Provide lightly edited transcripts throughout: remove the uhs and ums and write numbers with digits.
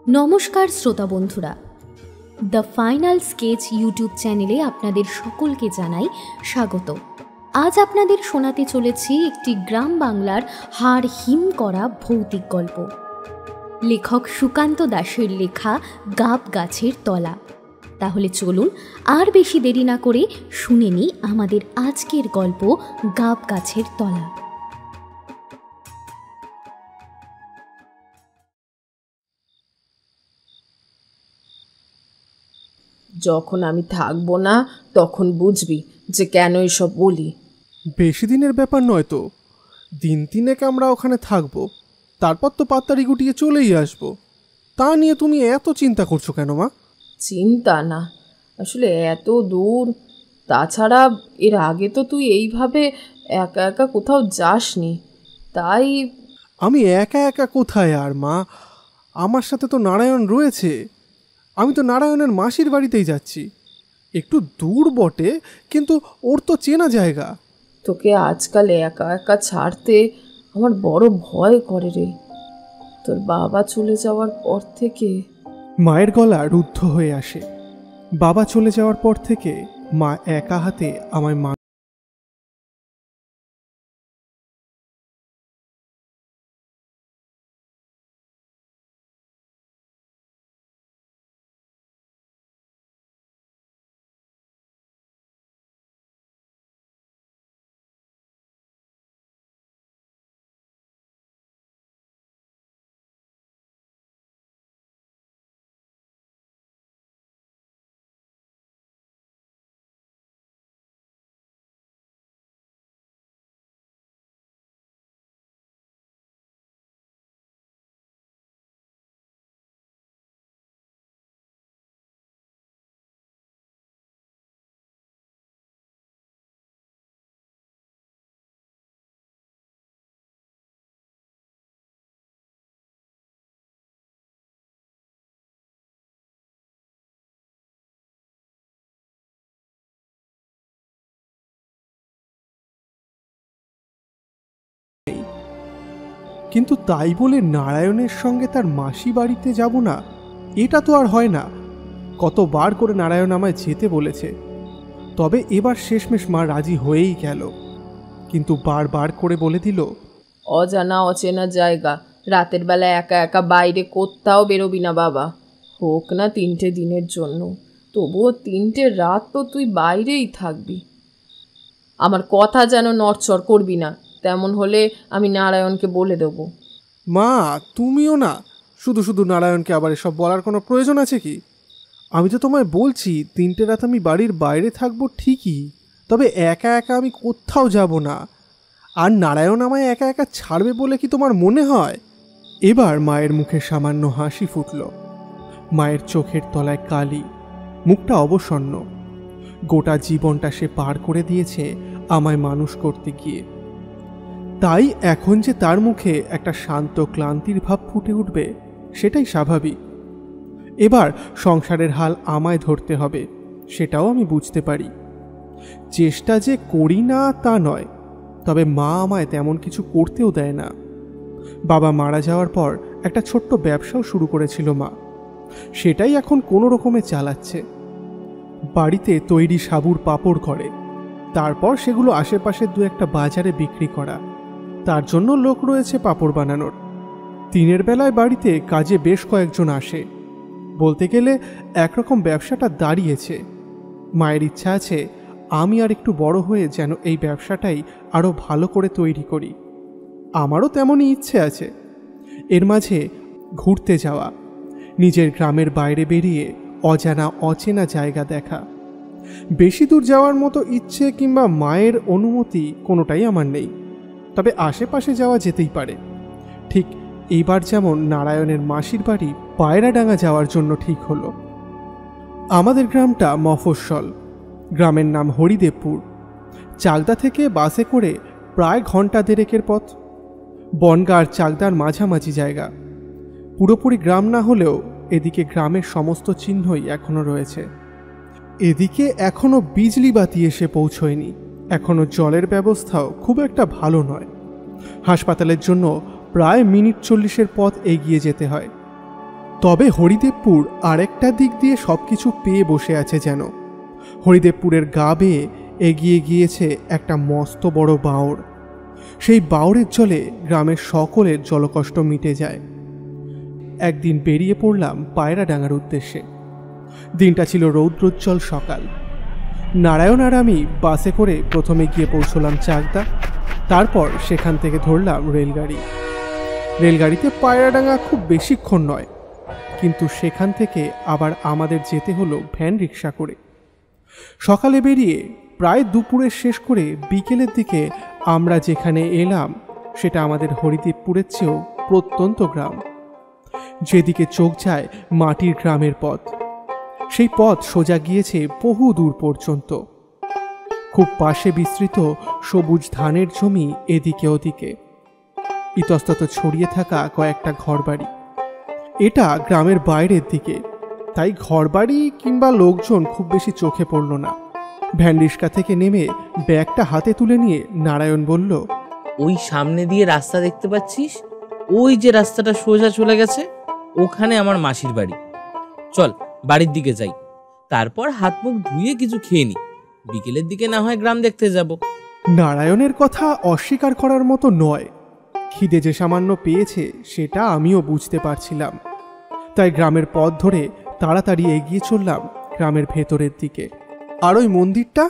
নমস্কার শ্রোতা বন্ধুরা, দ্য ফাইনাল স্কেচ ইউটিউব চ্যানেলে আপনাদের সকলকে জানাই স্বাগত। আজ আপনাদের শোনাতে চলেছি একটি গ্রাম বাংলার হাড় হিম করা ভৌতিক গল্প। লেখক সুকান্ত দাসের লেখা গাব গাছের তলা। তাহলে চলুন আর বেশি দেরি না করে শুনে নিই আমাদের আজকের গল্প গাব গাছের তলা। যখন আমি থাকবো না তখন বুঝবি যে কেন এসব বলি। বেশি দিনের ব্যাপার নয় তো, দিন তিনেক আমরা ওখানে থাকবো, তারপর তো পাত্তারি গুটিয়ে চলেই আসবো। তা নিয়ে তুমি এত চিন্তা করছো কেন মা? চিন্তা না, আসলে এত দূর, তাছাড়া এর আগে তো তুই এইভাবে একা একা কোথাও যাসনি, তাই। আমি একা একা কোথায় আর মা, আমার সাথে তো নারায়ণ রয়েছে। আমি তো নারায়ণের মাসির বাড়িতেই যাচ্ছি। একটু দূর বটে, কিন্তু ওর তো চেনা জায়গা। তোকে আজকাল একা একা ছাড়তে আমার বড় ভয় করে রে। তোর বাবা চলে যাওয়ার পর থেকে। মায়ের গলা রুদ্ধ হয়ে আসে। বাবা চলে যাওয়ার পর থেকে মা একা হাতে আমায় কিন্তু তাই বলে নারায়ণের সঙ্গে তার মাসি বাড়িতে যাব না, এটা তো আর হয় না। কতবার করে নারায়ণ আমায় যেতে বলেছে, তবে এবার শেষমেশ মা রাজি হয়েই গেল। কিন্তু বারবার করে বলে দিল, অজানা অচেনা জায়গা, রাতের বেলা একা একা বাইরে কোথাও বেরোবি না বাবা। হোক না 3টে দিনের জন্য, তবুও 3টে রাত তো তুই বাইরেই থাকবি। আমার কথা যেন নড়চড় করবি না, তেমন হলে আমি নারায়ণকে বলে দেব। মা তুমিও না, শুধু শুধু নারায়ণকে আবার এসব বলার কোনো প্রয়োজন আছে কি? আমি তো তোমায় বলছি 3টে রাত আমি বাড়ির বাইরে থাকবো ঠিকই, তবে একা একা আমি কোথাও যাব না। আর নারায়ণ আমায় একা একা ছাড়বে বলে কি তোমার মনে হয়? এবার মায়ের মুখে সামান্য হাসি ফুটল। মায়ের চোখের তলায় কালি, মুখটা অবসন্ন। গোটা জীবনটা সে পার করে দিয়েছে আমায় মানুষ করতে গিয়ে, তাই এখন যে তার মুখে একটা শান্ত ক্লান্তির ভাব ফুটে উঠবে সেটাই স্বাভাবিক। এবার সংসারের হাল আমায় ধরতে হবে, সেটাও আমি বুঝতে পারি। চেষ্টা যে করি না তা নয়, তবে মা আমায় তেমন কিছু করতেও দেয় না। বাবা মারা যাওয়ার পর একটা ছোট্ট ব্যবসাও শুরু করেছিল মা, সেটাই এখন কোনো রকমে চালাচ্ছে। বাড়িতে তৈরি সাবুর পাঁপড় করে, তারপর সেগুলো আশেপাশের 2-1টা বাজারে বিক্রি করা। তার জন্য লোক রয়েছে পাঁপড় বানানোর। দিনের বেলায় বাড়িতে কাজে বেশ কয়েকজন আসে। বলতে গেলে একরকম ব্যবসাটা দাঁড়িয়েছে। মায়ের ইচ্ছা আছে আমি আর একটু বড় হয়ে যেন এই ব্যবসাটাই আরও ভালো করে তৈরি করি। আমারও তেমনই ইচ্ছে আছে। এর মাঝে ঘুরতে যাওয়া, নিজের গ্রামের বাইরে বেরিয়ে অজানা অচেনা জায়গা দেখা। বেশি দূর যাওয়ার মতো ইচ্ছে কিংবা মায়ের অনুমতি কোনোটাই আমার নেই, তবে আশেপাশে যাওয়া যেতেই পারে। ঠিক এইবার যেমন নারায়ণের মাসির বাড়ি পায়রাডাঙ্গা যাওয়ার জন্য ঠিক হলো। আমাদের গ্রামটা মফস্বল, গ্রামের নাম হরিদেবপুর। চাকদা থেকে বাসে করে প্রায় ঘন্টা 1.5-এর পথ। বনগাঁ আর চাকদার মাঝামাঝি জায়গা। পুরোপুরি গ্রাম না হলেও এদিকে গ্রামের সমস্ত চিহ্নই এখনও রয়েছে। এদিকে এখনও বিজলি বাতি এসে পৌঁছয়নি, এখনও জলের ব্যবস্থাও খুব একটা ভালো নয়। হাসপাতালের জন্য প্রায় মিনিট 40-এর পথ এগিয়ে যেতে হয়। তবে হরিদেবপুর আরেকটা দিক দিয়ে সব কিছু পেয়ে বসে আছে যেন। হরিদেবপুরের গা বেয়ে এগিয়ে গিয়েছে একটা মস্ত বড় বাঁওড়। সেই বাঁওড়ের জলে গ্রামের সকলের জলকষ্ট মিটে যায়। একদিন বেরিয়ে পড়লাম পায়রাডাঙ্গার উদ্দেশ্যে। দিনটা ছিল রৌদ্রোজ্জ্বল সকাল। নারায়ণ আর আমি বাসে করে প্রথমে গিয়ে পৌঁছলাম চাকদা, তারপর সেখান থেকে ধরলাম রেলগাড়ি। রেলগাড়িতে পায়রাডাঙ্গা খুব বেশিক্ষণ নয়, কিন্তু সেখান থেকে আবার আমাদের যেতে হলো ভ্যান রিক্সা করে। সকালে বেরিয়ে প্রায় দুপুরে শেষ করে বিকেলের দিকে আমরা যেখানে এলাম সেটা আমাদের হরিদেবপুরের চেয়েও প্রত্যন্ত গ্রাম। যেদিকে চোখ যায় মাটির গ্রামের পথ, সেই পথ সোজা গিয়েছে বহু দূর পর্যন্ত। খুব পাশে বিস্তৃত সবুজ ধানের জমি এদিকে ওদিকে, ইতস্তত ছড়িয়ে থাকা কয়েকটা ঘরবাড়ি। এটা গ্রামের বাইরের দিকে, তাই ঘরবাড়ি কিংবা লোকজন খুব বেশি চোখে পড়ল না। ভ্যান রিক্সা থেকে নেমে ব্যাগটা হাতে তুলে নিয়ে নারায়ণ বলল, ওই সামনে দিয়ে রাস্তা দেখতে পাচ্ছিস? ওই যে রাস্তাটা সোজা চলে গেছে, ওখানে আমার মাসির বাড়ি। চল বাড়ির দিকে যাই, তারপর হাত মুখ ধুয়ে কিছু খেয়ে নি, বিকেলের দিকে না হয় গ্রাম দেখতে যাব। নারায়ণের কথা অস্বীকার করার মতো নয়। খিদে যে সামান্য পেয়েছে সেটা আমিও বুঝতে পারছিলাম, তাই গ্রামের পথ ধরে তাড়াতাড়ি এগিয়ে চললাম গ্রামের ভেতরের দিকে। আর ওই মন্দিরটা,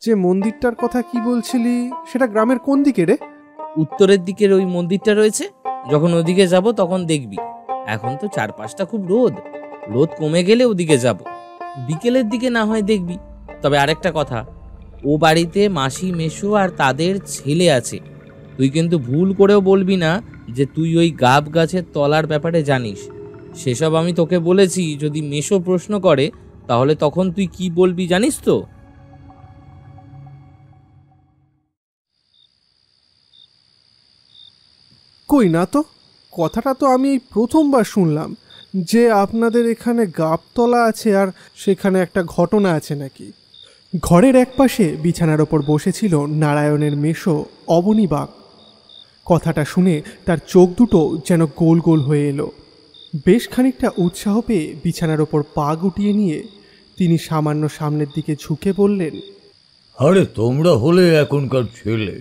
যে মন্দিরটার কথা কি বলছিলি, সেটা গ্রামের কোন দিকে রে? উত্তরের দিকের ওই মন্দিরটা রয়েছে, যখন ওদিকে যাব তখন দেখবি। এখন তো চারপাশটা খুব রোদ, রোদ কমে গেলে ওদিকে যাব, বিকেলের দিকে না হয় দেখবি। তবে আরেকটা কথা, ও বাড়িতে মাসি মেশো আর তাদের ছেলে আছে। তুই কিন্তু ভুল করেও বলবি না যে তুই ওই গাব গাছের তলার ব্যাপারে জানিস। সেসব আমি তোকে বলেছি, যদি মেশো প্রশ্ন করে তাহলে তখন তুই কি বলবি জানিস তো? কই না তো, কথাটা তো আমি প্রথমবার শুনলাম যে আপনাদের এখানে গাবতলা আছে আর সেখানে একটা ঘটনা আছে নাকি। ঘরের একপাশে বিছানার ওপর বসেছিল নারায়ণের মেশো অবনী বাগ। কথাটা শুনে তার চোখ দুটো যেন গোল গোল হয়ে এলো। বেশ খানিকটা উৎসাহ পেয়ে বিছানার ওপর পা গুটিয়ে নিয়ে তিনি সামান্য সামনের দিকে ঝুঁকে বললেন, আরে তোমরা হলে এখনকার ছেলে,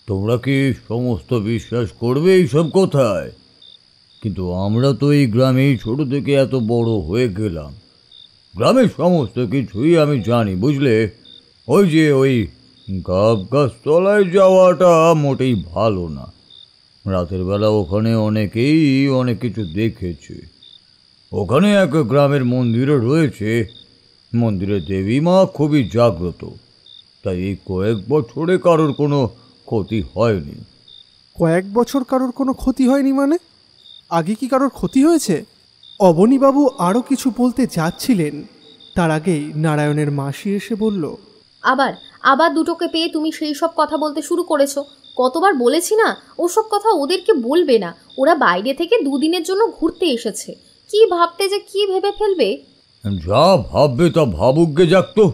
তোমরা কি সমস্ত বিশ্বাস করবে এইসব কথায়? কিন্তু আমরা তো এই গ্রামেই ছোট থেকে এত বড় হয়ে গেলাম, গ্রামের সমস্ত কিছুই আমি জানি, বুঝলে? ওই গাব গাছতলায় যাওয়াটা মোটেই ভালো না। রাতের বেলা ওখানে অনেকেই অনেক কিছু দেখেছে। ওখানে এক গ্রামের মন্দিরও রয়েছে, মন্দিরের দেবী মা খুবই জাগ্রত, তাই এই কয়েক বছরে কারোর কোনো ক্ষতি হয়নি। কয়েক বছর কারোর কোনো ক্ষতি হয়নি মানে? আগে কি কারোর ক্ষতি হয়েছে? অবনীবাবু আরও কিছু বলতে যাচ্ছিলেন, তার আগেই নারায়ণের মাসি এসে বলল, আবার দুটোকে পেয়ে তুমি সেই সব কথা বলতে শুরু করেছো। কতবার বলেছি না ওসব কথা ওদেরকে বলবে না, ওরা বাইরে থেকে দুদিনের জন্য ঘুরতে এসেছে। কি ভাবতে যে কি ভেবে ফেলবে। যা ভাববে তা ভাবুকগে যাক তো,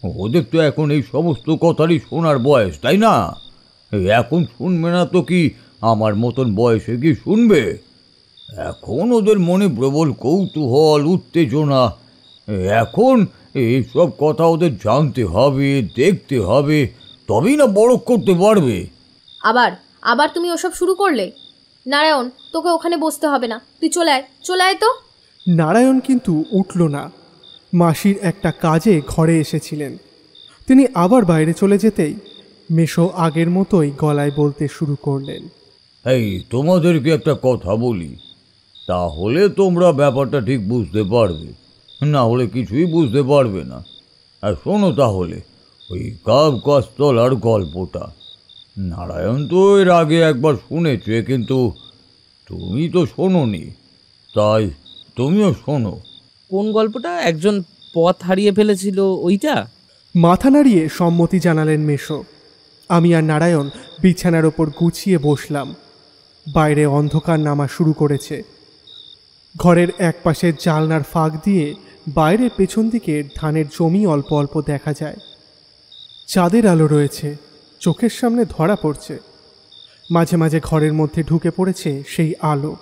ওদের তো এখন এই সমস্ত কথারই শোনার বয়স, তাই না? এখন শুনবে না তো কি আমার মতন বয়সে কি শুনবে? এখন ওদের মনে প্রবল কৌতূহল, উত্তেজনা। এখন এইসব কথা ওদের জানতে হবে, দেখতে হবে, তবেই না বড় করতে পারবে। আবার তুমি ওসব শুরু করলে। নারায়ণ, তোকে ওখানে বসতে হবে না, তুই চলে আয় তো। নারায়ণ কিন্তু উঠল না। মাসির একটা কাজে ঘরে এসেছিলেন, তিনি আবার বাইরে চলে যেতেই মেশো আগের মতোই গলায় বলতে শুরু করলেন, এই তোমাদেরকে একটা কথা বলি, তাহলে তোমরা ব্যাপারটা ঠিক বুঝতে পারবে, না হলে কিছুই বুঝতে পারবে না। আর শোনো তাহলে ওই গাব গাছতলার গল্পটা। নারায়ণ তো এর আগে একবার শুনেছে, কিন্তু তুমি তো শোনোনি, তাই তুমিও শোনো। কোন গল্পটা? একজন পথ হারিয়ে ফেলেছিল ওইটা? মাথা নাড়িয়ে সম্মতি জানালেন মেশো। আমি আর নারায়ণ বিছানার ওপর গুছিয়ে বসলাম। বাইরে অন্ধকার নামা শুরু করেছে। ঘরের একপাশের জানলার ফাঁক দিয়ে বাইরের পেছন দিকে ধানের জমি অল্প অল্প দেখা যায়। চাঁদের আলো রয়েছে, চোখের সামনে ধরা পড়ছে। মাঝে মাঝে ঘরের মধ্যে ঢুকে পড়েছে সেই আলো।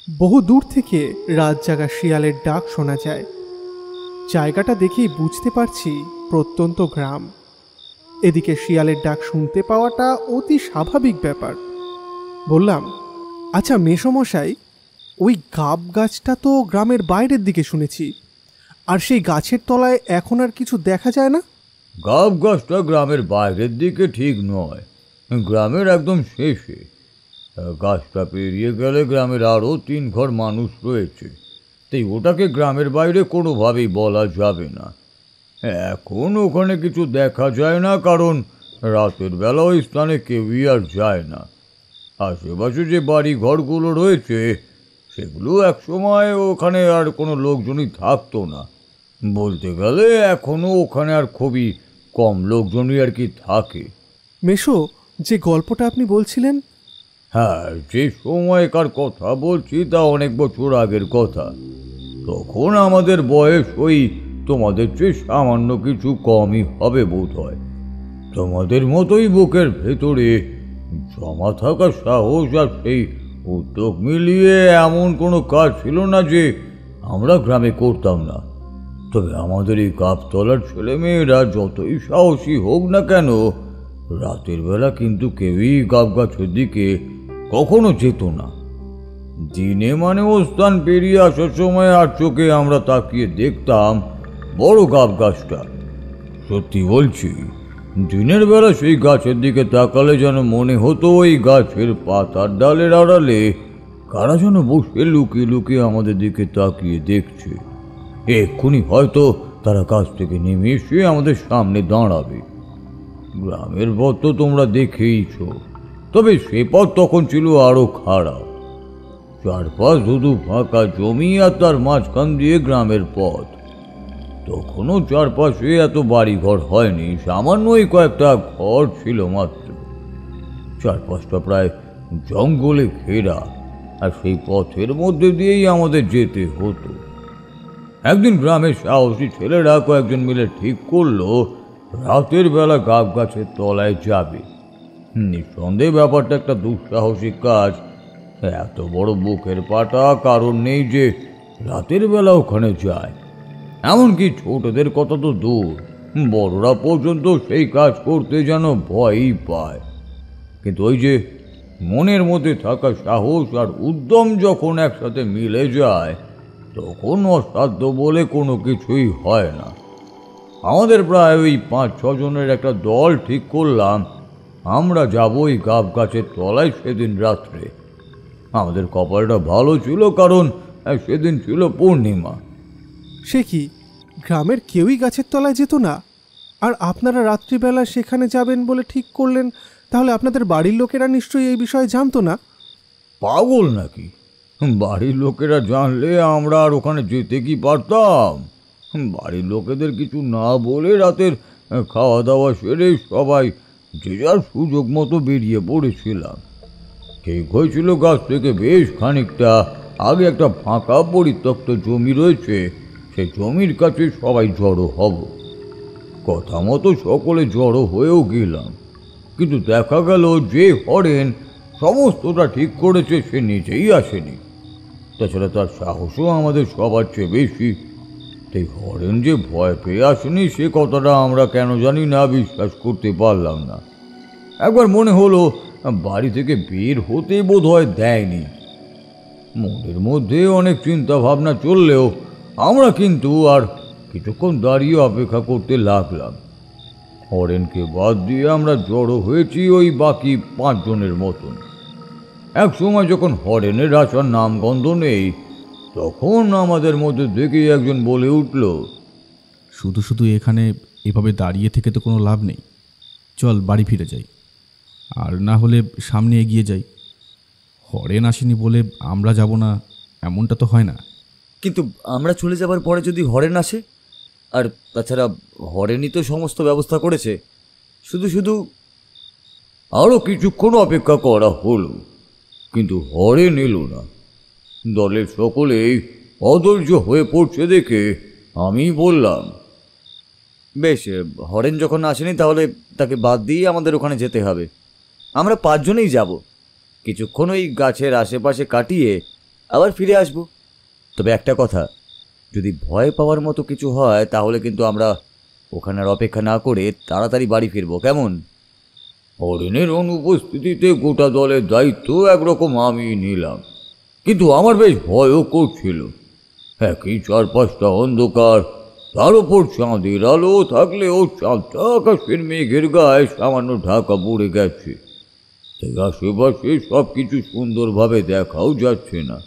বহু দূর থেকে রাত জাগা শিয়ালের ডাক শোনা যায়। জায়গাটা দেখেই বুঝতে পারছি প্রত্যন্ত গ্রাম। এদিকে শিয়ালের ডাক শুনতে পাওয়াটা অতি স্বাভাবিক ব্যাপার। বললাম, আচ্ছা মেসমশাই, ওই গাব গাছটা তো গ্রামের বাইরের দিকে শুনেছি, আর সেই গাছের তলায় এখন আর কিছু দেখা যায় না? গাব গাছটা গ্রামের বাইরের দিকে ঠিক নয়, গ্রামের একদম শেষে। গাছটা পেরিয়ে গেলে গ্রামের আরও 3 ঘর মানুষ রয়েছে, তাই ওটাকে গ্রামের বাইরে কোনোভাবেই বলা যাবে না। এখন ওখানে কিছু দেখা যায় না, কারণ রাতের বেলা ওই স্থানে কেউই আর যায় না। আশেপাশে যে বাড়ি ঘরগুলো রয়েছে সেগুলো একসময় ওখানে আর কোনো লোকজনই থাকতো না। বলতে গেলে এখনও ওখানে আর খুবই কম লোকজনই আর কি থাকে। মেশো, যে গল্পটা আপনি বলছিলেন? হ্যাঁ, যে সময়কার কথা বলছি তা অনেক বছর আগের কথা। তখন আমাদের বয়স ওই তোমাদের চেয়ে সামান্য কিছু কমই হবে বোধ হয়। তোমাদের মতোই বুকের ভেতরে জমা থাকা সাহস আর সেই উদ্যোগ মিলিয়ে এমন কোনো কাজ ছিল না যে আমরা গ্রামে করতাম না। তবে আমাদের এই গাবতলার ছেলেমেয়েরা যতই সাহসী হোক না কেন, রাতের বেলা কিন্তু কেউই গাব গাছের দিকে কখনো যেত না। দিনে মানে ও স্থান পেরিয়ে আসার সময় আর চোখে আমরা তাকিয়ে দেখতাম বড় গাব গাছটা। সত্যি বলছি, দিনের বেলা সেই গাছের দিকে তাকালে যেন মনে হতো ওই গাছের পাতার ডালের আড়ালে কারা যেন বসে লুকিয়ে লুকিয়ে আমাদের দিকে তাকিয়ে দেখছে। এক্ষুনি হয়তো তারা গাছ থেকে নেমে এসে আমাদের সামনে দাঁড়াবে। গ্রামের পথ তো তোমরা দেখেইছ, তবে সে পথ তখন ছিল আরো খারাপ। চারপাশ শুধু ফাঁকা জমি আর তার মাঝখান দিয়ে গ্রামের পথ। তখনও চারপাশে এত বাড়িঘর হয়নি, সামান্যই কয়েকটা ঘর ছিল মাত্র। চারপাশটা প্রায় জঙ্গলে ঘেরা, আর সেই পথের মধ্যে দিয়েই আমাদের যেতে হতো। একদিন গ্রামের সাহসী ছেলেরা কয়েকজন মিলে ঠিক করলো রাতের বেলা গাব গাছের তলায় যাবে। নিঃসন্দেহে ব্যাপারটা একটা দুঃসাহসিক কাজ। এত বড় বুকের পাটা কারণ নেই যে রাতের বেলা ওখানে যায়। এমনকি ছোটদের কথা তো দূর, বড়রা পর্যন্ত সেই কাজ করতে যেন ভয়ই পায়। কিন্তু ওই যে মনের মধ্যে থাকা সাহস আর উদ্যম যখন একসাথে মিলে যায়, তখন অসাধ্য বলে কোনো কিছুই হয় না। আমাদের প্রায় ওই 5-6 জনের একটা দল ঠিক করলাম আমরা যাব ওই গাব গাছের তলায় সেদিন রাত্রে। আমাদের কপালটা ভালো ছিল, কারণ সেদিন ছিল পূর্ণিমা। সে কি, গ্রামের কেউই গাছের তলায় যেত না? আর আপনারা রাত্রিবেলা সেখানে যাবেন বলে ঠিক করলেন, তাহলে আপনাদের বাড়ির লোকেরা নিশ্চয়ই এই বিষয়ে জানতো না? পাগল নাকি? বাড়ির লোকেরা জানলে আমরা আর ওখানে যেতে কি পারতাম? বাড়ির লোকেদের কিছু না বলে রাতের খাওয়া দাওয়া সেরে সবাই যে যার সুযোগ মতো বেরিয়ে পড়েছিলাম। ঠিক হয়েছিল গাছ থেকে বেশ খানিকটা আগে একটা ফাঁকা পরিত্যক্ত জমি রয়েছে, সেই জমির কাছে সবাই জড়ো হব। কথা মতো সকলে জড়ো হয়েও গেলাম, কিন্তু দেখা গেল যে হরেন সমস্তটা ঠিক করেছে সে নিজেই আসেনি। তাছাড়া তার সাহসও আমাদের সবার চেয়ে বেশি। তাই হরেন যে ভয় পেয়ে আসেনি সে কথাটা আমরা কেন জানি না বিশ্বাস করতে পারলাম না। একবার মনে হলো বাড়ি থেকে বের হতে বোধ হয় দেয়নি। মনের মধ্যে অনেক চিন্তা ভাবনা চললেও আমরা কিন্তু আর কিছুক্ষণ দাঁড়িয়ে অপেক্ষা করতে লাগলাম। হরেনকে বাদ দিয়ে আমরা জড়ো হয়েছি ওই বাকি 5 জনের মতন। এক সময় যখন হরেনের আসার নামগন্ধ নেই, তখন আমাদের মধ্যে দেখেই একজন বলে উঠল, শুধু শুধু এখানে এভাবে দাঁড়িয়ে থেকে তো কোনো লাভ নেই, চল বাড়ি ফিরে যাই, আর না হলে সামনে এগিয়ে যাই। হরেন আসেনি বলে আমরা যাব না এমনটা তো হয় না। কিন্তু আমরা চলে যাবার পরে যদি হরেন আসে? আর তাছাড়া হরেনই তো সমস্ত ব্যবস্থা করেছে, শুধু শুধু। আরও কিছুক্ষণ অপেক্ষা করা হলো, কিন্তু হরেন এলো না। দলের সকলেই অধৈর্য হয়ে পড়ছে দেখে আমি বললাম, বেশ, হরেন যখন আসেনি তাহলে তাকে বাদ দিয়ে আমাদের ওখানে যেতে হবে। আমরা 5 জনেই যাব। কিছুক্ষণ ওই গাছের আশেপাশে কাটিয়ে আবার ফিরে আসব। তবে একটা কথা, যদি ভয় পাওয়ার মতো কিছু হয় তাহলে কিন্তু আমরা ওখানে আর অপেক্ষা না করে তাড়াতাড়ি বাড়ি ফিরবো, কেমন? হরিণের অনুপস্থিতিতে গোটা দলের দায়িত্ব একরকম আমি নিলাম, কিন্তু আমার বেশ ভয়ও করছিল। একই চারপাশটা অন্ধকার, তার উপর চাঁদের আলো থাকলেও চাঁদটা আকাশের মেঘের গায়ে সামান্য ঢাকা পড়ে গেছে, তাই আশেপাশে সব কিছু সুন্দরভাবে দেখাও যাচ্ছে না।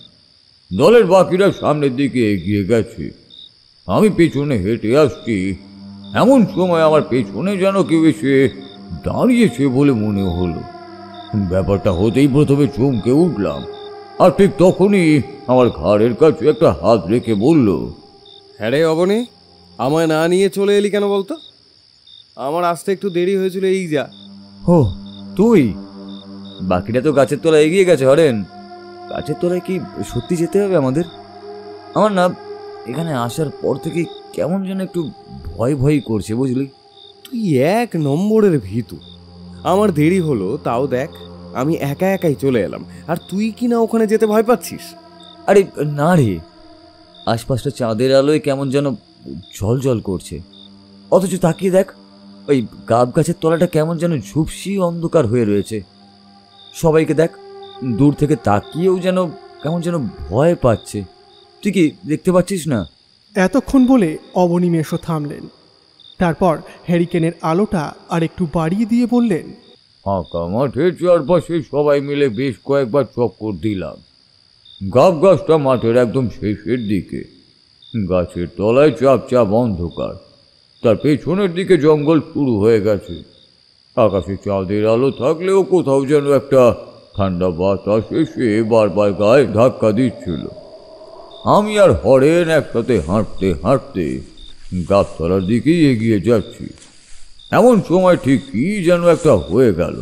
দলের বাকিরা সামনের দিকে এগিয়ে গেছে, আমি পেছনে হেঁটে আসছি। এমন সময় আমার পেছনে যেন কেউ এসে দাঁড়িয়েছে বলে মনে হলো। ব্যাপারটা হতেই প্রথমে চমকে উঠলাম, আর ঠিক তখনই আমার ঘাড়ের কাছে একটা হাত রেখে বলল, হ্যাঁ রে অবনী, আমায় না নিয়ে চলে এলি কেন বলতো? আমার আসতে একটু দেরি হয়েছিল, এই যা। ও তুই? বাকিটা তো গাছের তলায় এগিয়ে গেছে। হরেন, গাছের তলায় কি সত্যি যেতে হবে আমাদের? আমার না এখানে আসার পর থেকে কেমন যেন একটু ভয় ভয় করছে, বুঝলি? তুই এক নম্বরের ভীতু। আমার দেরি হলো তাও দেখ, আমি একা একাই চলে এলাম, আর তুই কি না ওখানে যেতে ভয় পাচ্ছিস? আরে না রে, আশপাশটা চাঁদের আলোয় কেমন যেন জল জল করছে, অথচ তাকিয়ে দেখ ওই গাব গাছের তলাটা কেমন যেন ঝুপসি অন্ধকার হয়ে রয়েছে। সবাইকে দেখ, দূর থেকে তাকিয়েও যেন কেমন যেন ভয় পাচ্ছে। তুই কি দেখতে পাচ্ছিস না? এতক্ষণ বলে অবনী মেশো থামলেন। তারপর হ্যারিকেনের আলোটা আর একটু বাড়িয়ে দিয়ে বললেন, ফাঁকা মাঠের চারপাশে সবাই মিলে বেশ কয়েকবার চক্কর দিলাম। গাব গাছটা মাঠের একদম শেষের দিকে, গাছের তলায় চাপ চাপ অন্ধকার, তার পেছনের দিকে জঙ্গল শুরু হয়ে গেছে। আকাশে চাঁদের আলো থাকলেও কোথাও যেন একটা ঠান্ডা বাতাস এসে বারবার গায়ে ধাক্কা দিচ্ছিল। আমি আর হরেন একসাথে হাঁটতে হাঁটতে গাছতলার দিকেই এগিয়ে যাচ্ছি। এমন সময় ঠিক কি যেন একটা হয়ে গেল।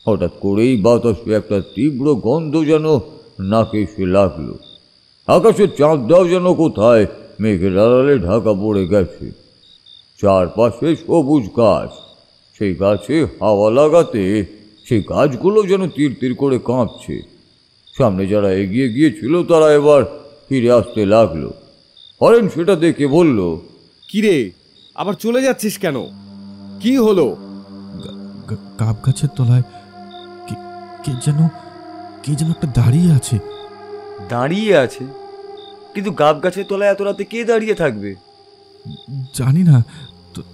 হঠাৎ করেই বাতাসে একটা তীব্র গন্ধ যেন নাকে এসে লাগলো। আকাশের চাঁদটাও যেন কোথায় মেঘের আড়ালে ঢাকা পড়ে গেছে। চারপাশে সবুজ গাছ, সেই গাছে হাওয়া লাগাতে সেই গাছগুলো যেন তীর তীর করে কাঁপছে। সামনে যারা এগিয়ে গিয়েছিল তারা এবার ফিরে আসতে লাগলো। হরেন সেটা দেখে বলল, কিরে, আবার চলে যাচ্ছিস কেন? কি হলো? গাব গাছের তলায় কে যেন একটা দাঁড়িয়ে আছে। দাঁড়িয়ে আছে? কিন্তু গাব গাছের তলায় এত রাতে কে দাঁড়িয়ে থাকবে? জানি না,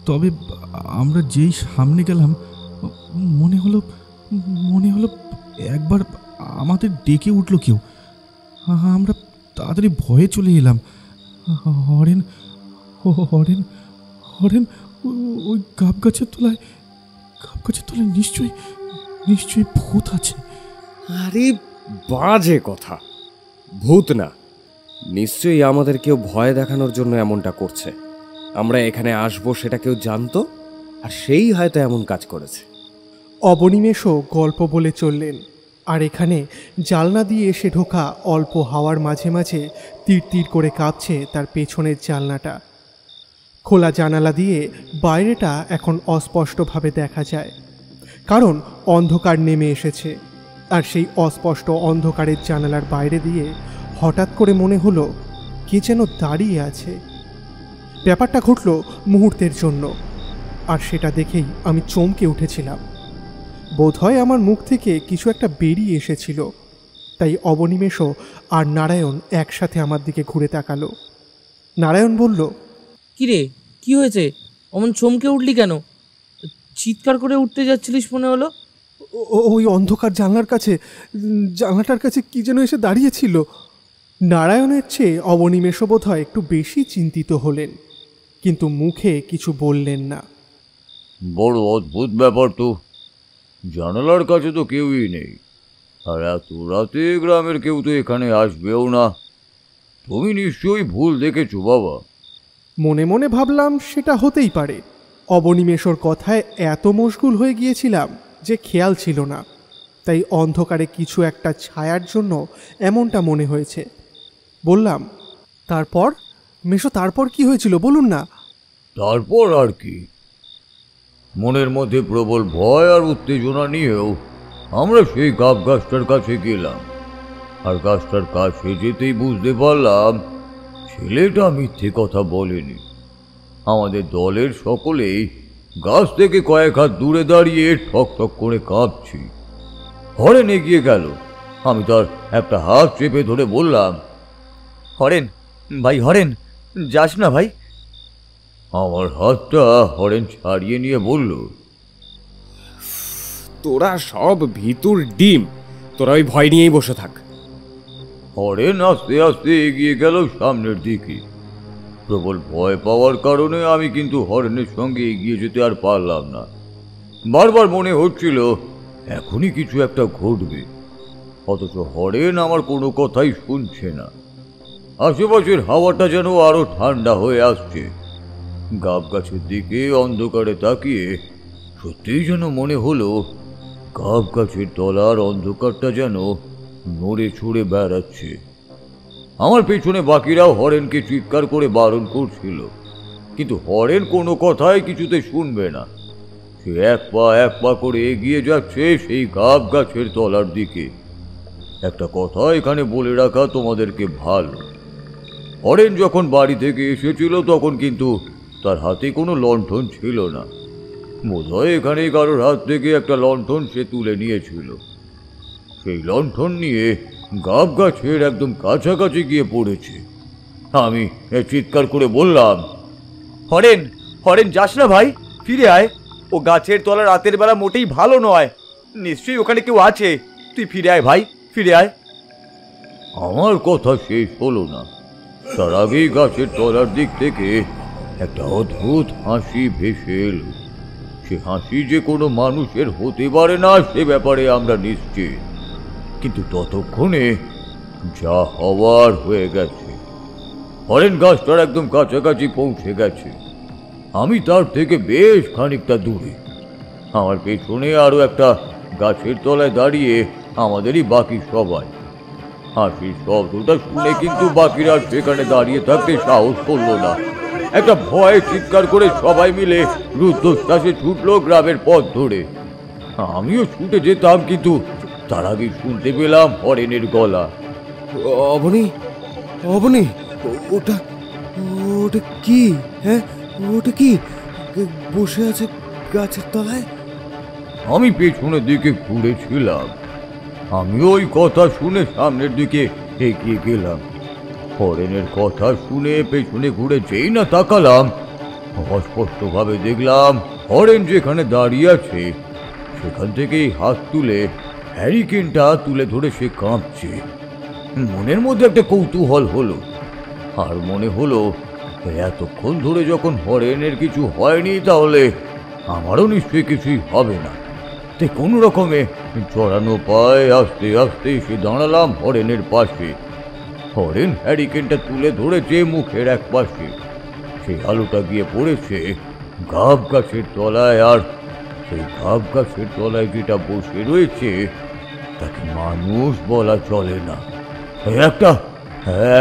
তবে আমরা যেই সামনে গেলাম মনে হলো একবার আমাদের ডেকে উঠল কেউ। আমরা তাড়াতাড়ি ভয়ে চলে এলাম। হরেন হরেন হরেন ওই গাব গাছের তলায় নিশ্চয়ই ভূত আছে। আরে বাজে কথা, ভূত না, নিশ্চয়ই আমাদের কেউ ভয় দেখানোর জন্য এমনটা করছে। আমরা এখানে আসবো সেটা কেউ জানতো, আর সেই হয়তো এমন কাজ করেছে। অবনী মেশো গল্প বলে চললেন, আর এখানে জালনা দিয়ে এসে ঢোকা অল্প হাওয়ার মাঝে মাঝে তীর তীর করে কাঁপছে তার পেছনের জানলাটা। খোলা জানালা দিয়ে বাইরেটা এখন অস্পষ্টভাবে দেখা যায়, কারণ অন্ধকার নেমে এসেছে। আর সেই অস্পষ্ট অন্ধকারের জানালার বাইরে দিয়ে হঠাৎ করে মনে হলো কে যেন দাঁড়িয়ে আছে। ব্যাপারটা ঘটল মুহূর্তের জন্য, আর সেটা দেখেই আমি চমকে উঠেছিলাম। বোধহয় আমার মুখ থেকে কিছু একটা বেরিয়ে এসেছিল, তাই অবনী মেশো আর নারায়ণ একসাথে আমার দিকে ঘুরে তাকালো। নারায়ণ বলল, কিরে, কি হয়েছে? অমন চমকে উঠলি কেন? চিৎকার করে উঠতে যাচ্ছিলিস মনে হলো। ওই অন্ধকার জানলাটার কাছে কি যেন এসে দাঁড়িয়েছিল। নারায়ণের চেয়ে অবনী মেশো বোধহয় একটু বেশি চিন্তিত হলেন, কিন্তু মুখে কিছু বললেন না। বড় অদ্ভুত ব্যাপার তো, জানালার কাছে তো কেউই নেই, আর এত রাতে গ্রামের কেউ তো এখানে আসবেও না। তুমি নিশ্চয়ই ভুল দেখেছো বাবা। মনে মনে ভাবলাম সেটা হতেই পারে। অবনী মেশোর কথায় এত মশগুল হয়ে গিয়েছিলাম যে খেয়াল ছিল না, তাই অন্ধকারে কিছু একটা ছায়ার জন্য এমনটা মনে হয়েছে। বললাম, তারপর মেশো, তারপর কি হয়েছিল বলুন না। তারপর আর কি, মনের মধ্যে প্রবল ভয় আর উত্তেজনা নিয়েও আমরা সেই গাব গাছটার কাছে গেলাম। আর গাছটার কাছে যেতেই বুঝতে পারলাম ছেলেটা মিথ্যে কথা বলেনি। আমাদের দলের সকলেই গাছ থেকে কয়েক হাত দূরে দাঁড়িয়ে ঠক ঠক করে কাঁপছি। হরেন এগিয়ে গেল। আমি তার একটা হাত চেপে ধরে বললাম, হরেন ভাই, হরেন যাস না ভাই। আমার হাতটা হরেন ছাড়িয়ে নিয়ে বলল, তোরা সব ভিতুর ডিম, তোরা ওই ভয় নিয়েই বসে থাক। হরেন আস্তে আস্তে এগিয়ে গেল সামনের দিকে। প্রবল ভয় পাওয়ার কারণে আমি কিন্তু হরেনের সঙ্গে এগিয়ে যেতে আর পারলাম না। বারবার মনে হচ্ছিল এখনই কিছু একটা ঘটবে, অথচ হরেন আমার কোনো কথাই শুনছে না। আশেপাশের হাওয়াটা যেন আরো ঠান্ডা হয়ে আসছে। গাব গাছের দিকে অন্ধকারে তাকিয়ে সত্যিই যেন মনে হলো গাব গাছের তলার অন্ধকারটা যেন নড়ে ছড়ে বেড়াচ্ছে। আমার পেছনে বাকিরাও হরেনকে চিৎকার করে বারণ করছিল, কিন্তু হরেন কোনো কথাই কিছুতে শুনবে না। সে এক পা করে এগিয়ে যাচ্ছে সেই গাব গাছের তলার দিকে। একটা কথা এখানে বলে রাখা তোমাদেরকে ভালো, হরেন যখন বাড়ি থেকে এসেছিল তখন কিন্তু তার হাতে কোনো লণ্ঠন ছিল না। বোধহয় এখানে কারোর হাত থেকে একটা লণ্ঠন সে তুলে নিয়েছিল। সেই লণ্ঠন নিয়ে গাব গাছের একদম কাছাকাছি গিয়ে পড়েছে। আমি চিৎকার করে বললাম, হরেন, হরেন যাস না ভাই, ফিরে আয়। ও গাছের তলা রাতের বেলা মোটেই ভালো নয়, নিশ্চয়ই ওখানে কেউ আছে। তুই ফিরে আয় ভাই, ফিরে আয়। আমার কথা শেষ হলো না, তার আগেই গাছের তলার দিক থেকে একটা অদ্ভুত হাসি ভেসে এলো। সে হাসি যে কোনো মানুষের হতে পারে না সে ব্যাপারে আমরা নিশ্চিত, কিন্তু ততক্ষণে যা হওয়ার হয়ে গেছে। হরেন গাছটার একদম কাছাকাছি পৌঁছে গেছে, আমি তার থেকে বেশ খানিকটা দূরে। আমার পেছনে আরো একটা গাছের তলায় দাঁড়িয়ে আমাদেরই বাকি সবাই। হাসির শব্দটা শুনে কিন্তু বাকিরা সেখানে দাঁড়িয়ে থাকতে সাহস করলো না। একটা ভয়ে চিৎকার করে সবাই মিলে রুদ্ধশ্বাসে ছুটলো গ্রামের পথ ধরে। আমিও ছুটে যেতাম, কিন্তু তার আগে শুনতে পেলাম হরেনের গলা। অবনী, অবনী, ওটা ওটা কি? হ্যাঁ, ওটা কি বসে আছে গাছের তলায়? আমি পেছনের দিকে ঘুরেছিলাম। আমি ওই কথা শুনে সামনের দিকে এগিয়ে গেলাম। হরেনের কথা শুনে পেছনে ঘুরে যেই না তাকালাম, অস্পষ্টভাবে দেখলাম হরেন যেখানে দাঁড়িয়ে আছে সেখান থেকেই হাত তুলে হ্যারিকেনটা তুলে ধরে সে কাঁপছে। মনের মধ্যে একটা কৌতূহল হলো, আর মনে হলো এতক্ষণ ধরে যখন হরেনের কিছু হয়নি তাহলে আমারও নিশ্চয়ই কিছুই হবে না। তাই কোনো রকমে চড়ানো পায়ে আস্তে আস্তে এসে দাঁড়ালাম হরেনের পাশে। হরেন হ্যারিকেনটা তুলে ধরেছে মুখের এক পাশে। সেই আলোটা গিয়ে পড়েছে গাব গাছের তলায়, আর সেই গাব গাছের তলায় যেটা বসে রয়েছে তাকে মানুষ বলা চলে না।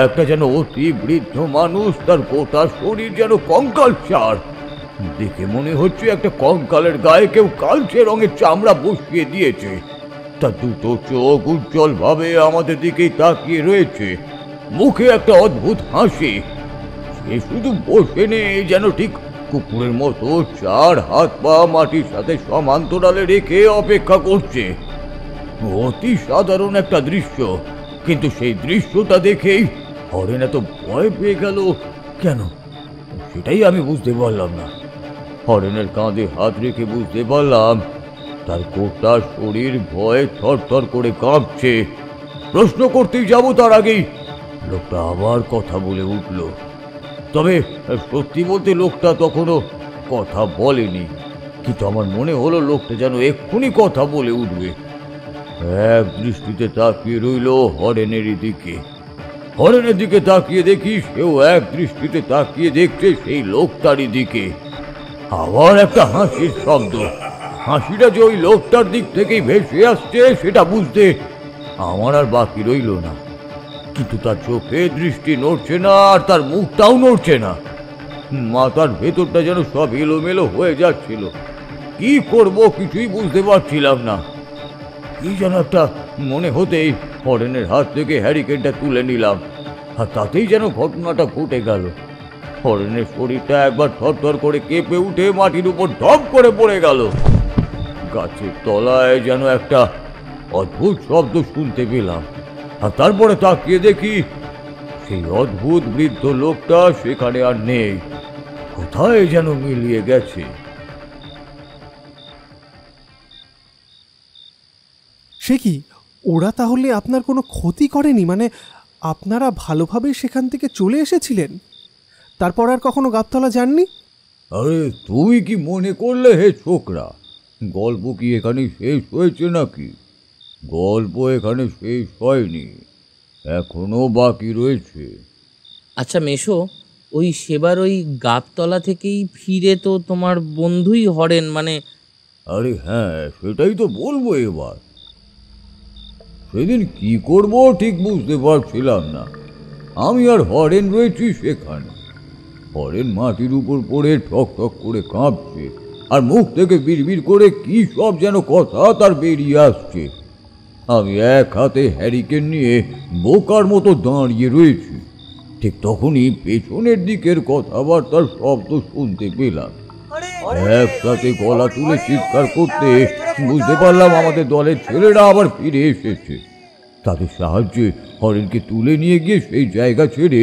একটা যেন অতি বৃদ্ধ মানুষ, তার গোটা শরীর যেন কঙ্কাল সার। দেখে মনে হচ্ছে একটা কঙ্কালের গায়ে কেউ কালচে রঙের চামড়া বসিয়ে দিয়েছে। তার দুটো চোখ উজ্জ্বল ভাবে আমাদের দিকেই তাকিয়ে রয়েছে, মুখে একটা অদ্ভুত হাসি। সে শুধু বসে নেই, যেন ঠিক কুকুরের মতো চার হাত পা মাটির সাথে সমান্তরালে রেখে অপেক্ষা করছে। অতি সাধারণ একটা দৃশ্য, কিন্তু সেই দৃশ্যটা দেখেই হরেন এত ভয় পেয়ে গেল কেন সেটাই আমি বুঝতে পারলাম না। হরেনের কাঁধে হাত রেখে বুঝতে পারলাম তার গোটা শরীর ভয়ে থরথর করে কাঁপছে। প্রশ্ন করতেই যাব তার আগেই লোকটা আবার কথা বলে উঠল। তবে সত্যি বলতে লোকটা তখনও কথা বলেনি, কিন্তু আমার মনে হলো লোকটা যেন এক্ষুনি কথা বলে উঠবে। এক দৃষ্টিতে তাকিয়ে রইল হরেনের দিকে। হরেনের দিকে তাকিয়ে দেখি সেও এক দৃষ্টিতে তাকিয়ে দেখছে সেই লোকটারই দিকে। আবার একটা হাসির শব্দ। হাসিটা যে ওই লোকটার দিক থেকেই ভেসে আসছে সেটা বুঝতে আমার আর বাকি রইল না, কিন্তু তার চোখে দৃষ্টি নড়ছে না, আর তার মুখটাও নড়ছে না। মাথার ভেতরটা যেন সব এলোমেলো হয়ে যাচ্ছিল। কি করব কিছুই বুঝতে পারছিলাম না। কি যেন একটা মনে হতেই হরেনের হাত থেকে হ্যারিকেনটা তুলে নিলাম, আর তাতেই যেন ঘটনাটা ঘটে গেল। হরেনের শরীরটা একবার থরথর করে কেঁপে উঠে মাটির উপর ঢপ করে পড়ে গেল। গাছের তলায় যেন একটা অদ্ভুত শব্দ শুনতে পেলাম, আর তারপরে তাকিয়ে দেখি সেই অদ্ভুত বৃদ্ধ লোকটা সেখানে আর নেই, কোথায় যেন মিলিয়ে গেছে। সে কি, ওরা তাহলে আপনার কোনো ক্ষতি করেনি? মানে আপনারা ভালোভাবেই সেখান থেকে চলে এসেছিলেন, তারপর আর কখনো গাবতলা যাননি? আরে তুই কি মনে করলে হে ছোকরা, গল্প কি এখানে শেষ হয়েছে নাকি? গল্প এখানে শেষ হয়নি, এখনো বাকি রয়েছে। আচ্ছা মেশো, ওই সেবার ওই গাবতলা থেকেই ফিরে তো তোমার বন্ধুই হরেন, মানে আরে হ্যাঁ, সেটাই তো বলবো এবার। সেদিন কি করব ঠিক বুঝতে পারছিলাম না। আমি আর হরেন রয়েছি সেখানে। হরেন মাটির উপর পড়ে ঠক ঠক করে কাঁপছে, আর মুখ থেকে বিড়বিড় করে কি সব যেন কথা তার বেরিয়ে আসছে। আমি এক হাতে হ্যারিকেন নিয়ে বোকার মতো দাঁড়িয়ে রয়েছি। ঠিক তখনই পেছনের দিকের কথাবার্তার শব্দ শুনতে পেলাম। একসাথে গলা তুলে চিৎকার করতে বুঝতে পারলাম আমাদের দলের ছেলেরা আবার ফিরে এসেছে। তাদের সাহায্যে হরেনকে তুলে নিয়ে গিয়ে সেই জায়গা ছেড়ে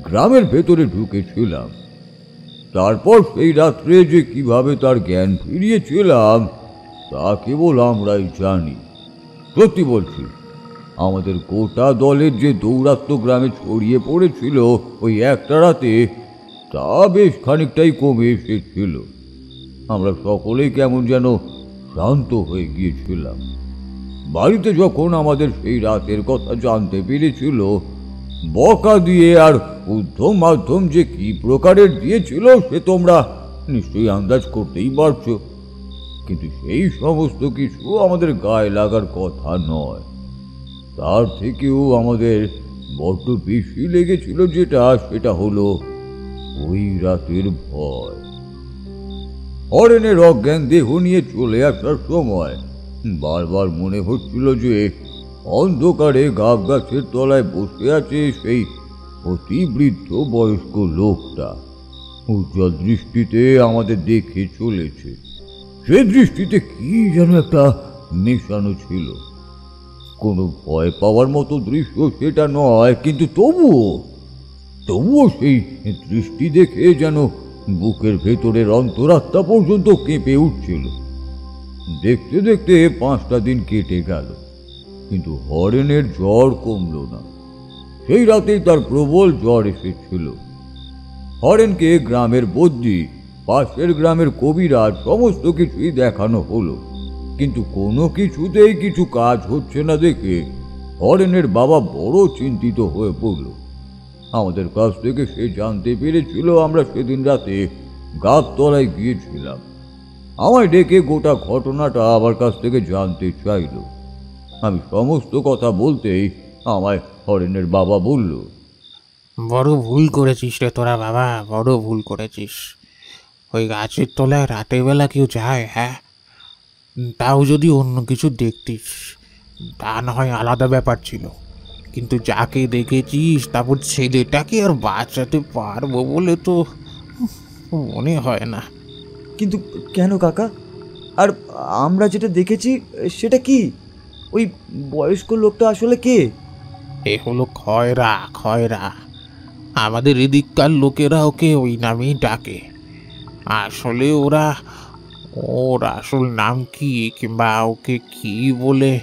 গ্রামের ভেতরে ঢুকেছিলাম। তারপর সেই রাত্রে যে কিভাবে তার জ্ঞান ফিরিয়েছিলাম তা কেবল আমরাই জানি। সত্যি বলছি, আমাদের গোটা দলের যে দৌরাত্ম্য গ্রামে ছড়িয়ে পড়েছিল ওই একটা রাতে, তা বেশ খানিকটাই কমে এসেছিল। আমরা সকলেই কেমন যেন শান্ত হয়ে গিয়েছিলাম। বাড়িতে যখন আমাদের সেই রাতের কথা জানতে পেরেছিল, বকা দিয়ে আর উদ্ধম মাধ্যম যে কি প্রকারের দিয়েছিল সে তোমরা নিশ্চয়ই আন্দাজ করতেই পারছো। কিন্তু সেই সমস্ত কিছু আমাদের গায়ে লাগার কথা নয়। তার থেকেও আমাদের বড্ড বেশি লেগেছিল সেটা হলো ওই রাতের ভয়। হরেনের অজ্ঞান দেহ নিয়ে চলে আসার সময় বারবার মনে হচ্ছিল যে অন্ধকারে গাব গাছের তলায় বসে আছে সেই অতি বৃদ্ধ বয়স্ক লোকটা। উজ্জ্বল দৃষ্টিতে আমাদের দেখে চলেছে। সে দৃষ্টিতে কি যেন একটা মেশানো ছিল। কোনো ভয় পাওয়ার মতো দৃশ্য সেটা নয়, কিন্তু তবুও সেই দৃষ্টি দেখে যেন বুকের ভেতরের অন্তরাত্মা পর্যন্ত কেঁপে উঠছিল। দেখতে দেখতে 5টা দিন কেটে গেল, কিন্তু হরেনের জ্বর কমল না। সেই রাতেই তার প্রবল জ্বর এসেছিল। হরেনকে গ্রামের বদ্যি, পাশের গ্রামের কবিরাজ সমস্ত কিছুই দেখানো হলো, কিন্তু কোনো কিছুতেই কিছু কাজ হচ্ছে না দেখে হরেনের বাবা বড় চিন্তিত হয়ে পড়ল। আমাদের কাছ থেকে সে জানতে পেরেছিল আমরা সেদিন রাতে গাবতলায় গিয়েছিলাম। আমায় ডেকে গোটা ঘটনাটা আমার কাছ থেকে জানতে চাইল। আমি সমস্ত কথা বলতেই আমায় হরেনের বাবা বলল, বড় ভুল করেছিস রে তোরা বাবা, বড় ভুল করেছিস। ওই গাছের তলায় রাতের বেলা কেউ যায়? হ্যাঁ, তাও যদি অন্য কিছু দেখতিস তা না হয় আলাদা ব্যাপার ছিল, কিন্তু যাকে দেখেছিস তারপর ছেলেটাকে আর বাঁচাতে পারবো বলে তো মনে হয় না। কিন্তু কেন কাকা? আর আমরা যেটা দেখেছি সেটা কি? ওই বয়স্ক লোকটা আসলে কে? এ হলো খয়রা। খয়রা, আমাদের এদিককার লোকেরা ওকে ওই নামেই ডাকে। আসলে ওর আসল নাম কি কিংবা ওকে কি বলে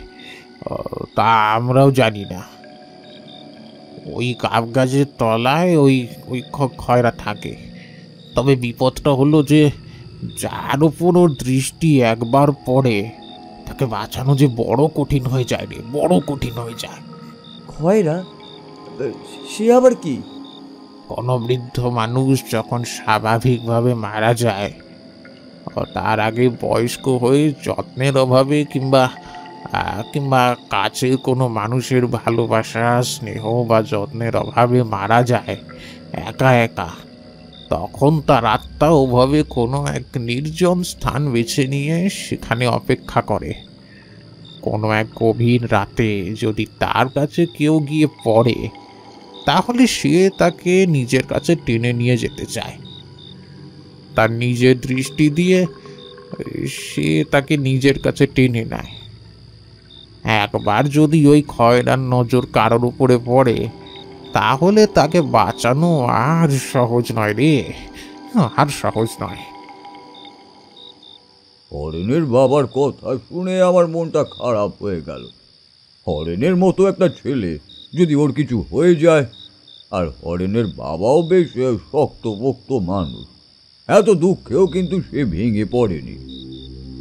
তা আমরাও জানি না। ওই গাব গাছের তলায় ওই খয়রা থাকে। তবে বিপদটা হলো যে যার উপর ওর দৃষ্টি একবার পড়ে তাকে বাঁচানো যে বড় কঠিন হয়ে যায় রে, বড় কঠিন হয়ে যায়। খয়রা? সে আবার কি? কোনো বৃদ্ধ মানুষ যখন স্বাভাবিকভাবে মারা যায়, তার আগে বয়স্ক হয়ে যত্নের অভাবে কিংবা কাছের কোনো মানুষের ভালোবাসা, স্নেহ বা যত্নের অভাবে মারা যায় একা একা, তখন তার আত্মা ওভাবে কোনো এক নির্জন স্থান বেছে নিয়ে সেখানে অপেক্ষা করে। কোনো এক গভীর রাতে যদি তার কাছে কেউ গিয়ে পড়ে, তাহলে সে তাকে নিজের কাছে টেনে নিয়ে যেতে চায়। তার নিজের দৃষ্টি দিয়ে সে তাকে নিজের কাছে টেনে নেয়। একবার যদি ওই খয়রার নজর কারোর উপরে পড়ে, তাহলে তাকে বাঁচানো আর সহজ নয় রে, আর সহজ নয়। হরেনের বাবার কথা শুনে আমার মনটা খারাপ হয়ে গেল। হরেনের মতো একটা ছেলে যদি ওর কিছু হয়ে যায়, আর হরেনের বাবাও বেশ শক্তপোক্ত মানুষ, এত দুঃখেও কিন্তু সে ভেঙে পড়েনি।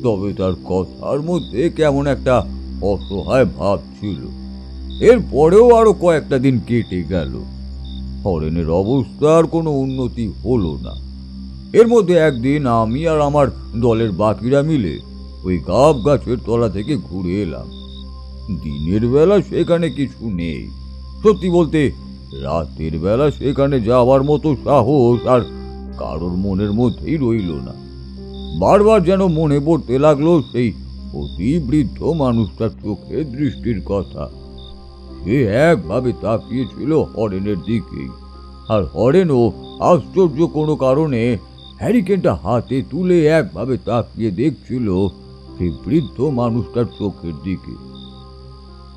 তবে তার কথার মধ্যে কেমন একটা অসহায় ভাব ছিল। এরপরেও আরো কয়েকটা দিন কেটে গেল। হরেনের অবস্থার কোনো উন্নতি হলো না। এর মধ্যে একদিন আমি আর আমার দলের বাকিরা মিলে ওই গাব গাছের তলা থেকে ঘুরে এলাম। দিনের বেলা সেখানে কিছু নেই, সত্যি বলতে রাতের বেলা সেখানে যাওয়ার মতো সাহস আর কারোর মনের মধ্যেই রইল না। বারবার যেন মনে পড়তে লাগলো সেই অতি বৃদ্ধ মানুষটার চোখে দৃষ্টির কথা। সে একভাবে তাকিয়েছিল হরেনের দিকেই, আর হরেনও আশ্চর্য কোনো কারণে হ্যারিকেনটা হাতে তুলে একভাবে তাকিয়ে দেখছিল সেই বৃদ্ধ মানুষটার চোখের দিকে।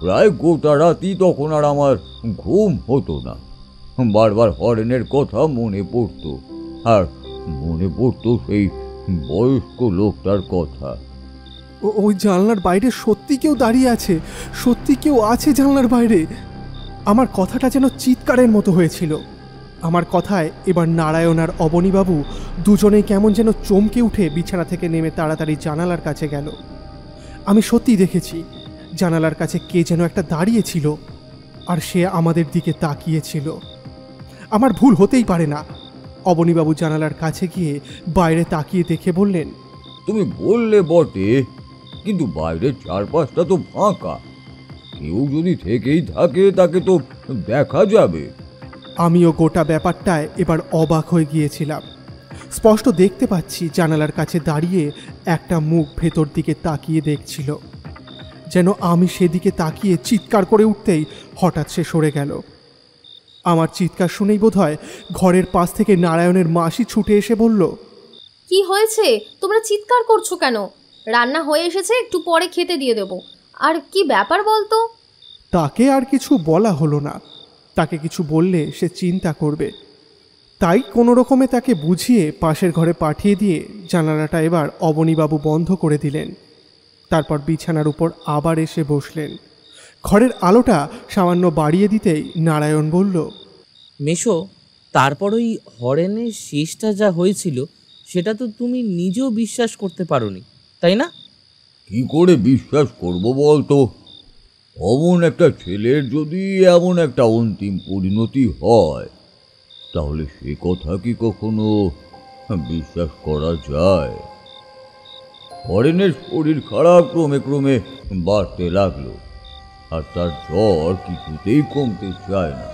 প্রায় গোটা রাতই তখন আর আমার ঘুম হতো না। বারবার হরেনের কথা মনে পড়তো, আর মনে পড়তো সেই বয়স্ক লোকটার কথা। ওই জানলার বাইরে সত্যি কেউ দাঁড়িয়ে আছে, সত্যি কেউ আছে জানলার বাইরে। আমার কথাটা যেন চিৎকারের মতো হয়েছিল। আমার কথায় এবার নারায়ণ আর অবনীবাবু দুজনেই কেমন যেন চমকে উঠে বিছানা থেকে নেমে তাড়াতাড়ি জানালার কাছে গেল। আমি সত্যি দেখেছি জানালার কাছে কে যেন একটা দাঁড়িয়েছিল, আর সে আমাদের দিকে তাকিয়েছিল। আমার ভুল হতেই পারে না। অবনীবাবু জানালার কাছে গিয়ে বাইরে তাকিয়ে দেখে বললেন, তুমি বললে বটে, কিন্তু বাইরের চারপাশটা তো ফাঁকা। কেউ যদি থেকেই থাকে তাকে তো দেখা যাবে। আমিও গোটা ব্যাপারটায় এবার অবাক হয়ে গিয়েছিলাম। স্পষ্ট দেখতে পাচ্ছি জানালার কাছে দাঁড়িয়ে একটা মুখ ভেতর দিকে তাকিয়ে দেখছিল, যেন আমি সেদিকে তাকিয়ে চিৎকার করে উঠতেই হঠাৎ সে সরে গেল। আমার চিৎকার শুনেই বোধহয় ঘরের পাশ থেকে নারায়ণের মাসি ছুটে এসে বলল, কি হয়েছে? তোমরা চিৎকার করছো কেন? রান্না হয়ে এসেছে, একটু পরে খেতে দিয়ে দেবো। আর কি ব্যাপার বলতো? তাকে আর কিছু বলা হলো না। তাকে কিছু বললে সে চিন্তা করবে, তাই কোনো রকমে তাকে বুঝিয়ে পাশের ঘরে পাঠিয়ে দিয়ে জানালাটা এবার অবনীবাবু বন্ধ করে দিলেন। তারপর বিছানার উপর আবার এসে বসলেন। ঘরের আলোটা সামান্য বাড়িয়ে দিতেই নারায়ণ বলল, মেশো, তারপর ওই হরেনের শেষটা যা হয়েছিল সেটা তো তুমি নিজেও বিশ্বাস করতে পারোনি, তাই না? কি করে বিশ্বাস করব বলতো? অমন একটা ছেলের যদি এমন একটা অন্তিম পরিণতি হয়, তাহলে সে কথা কি কখনো বিশ্বাস করা যায়? হরেনের শরীর খারাপ ক্রমে ক্রমে বাড়তে লাগলো, আর তার জ্বর কিছুতেই কমতে চায় না।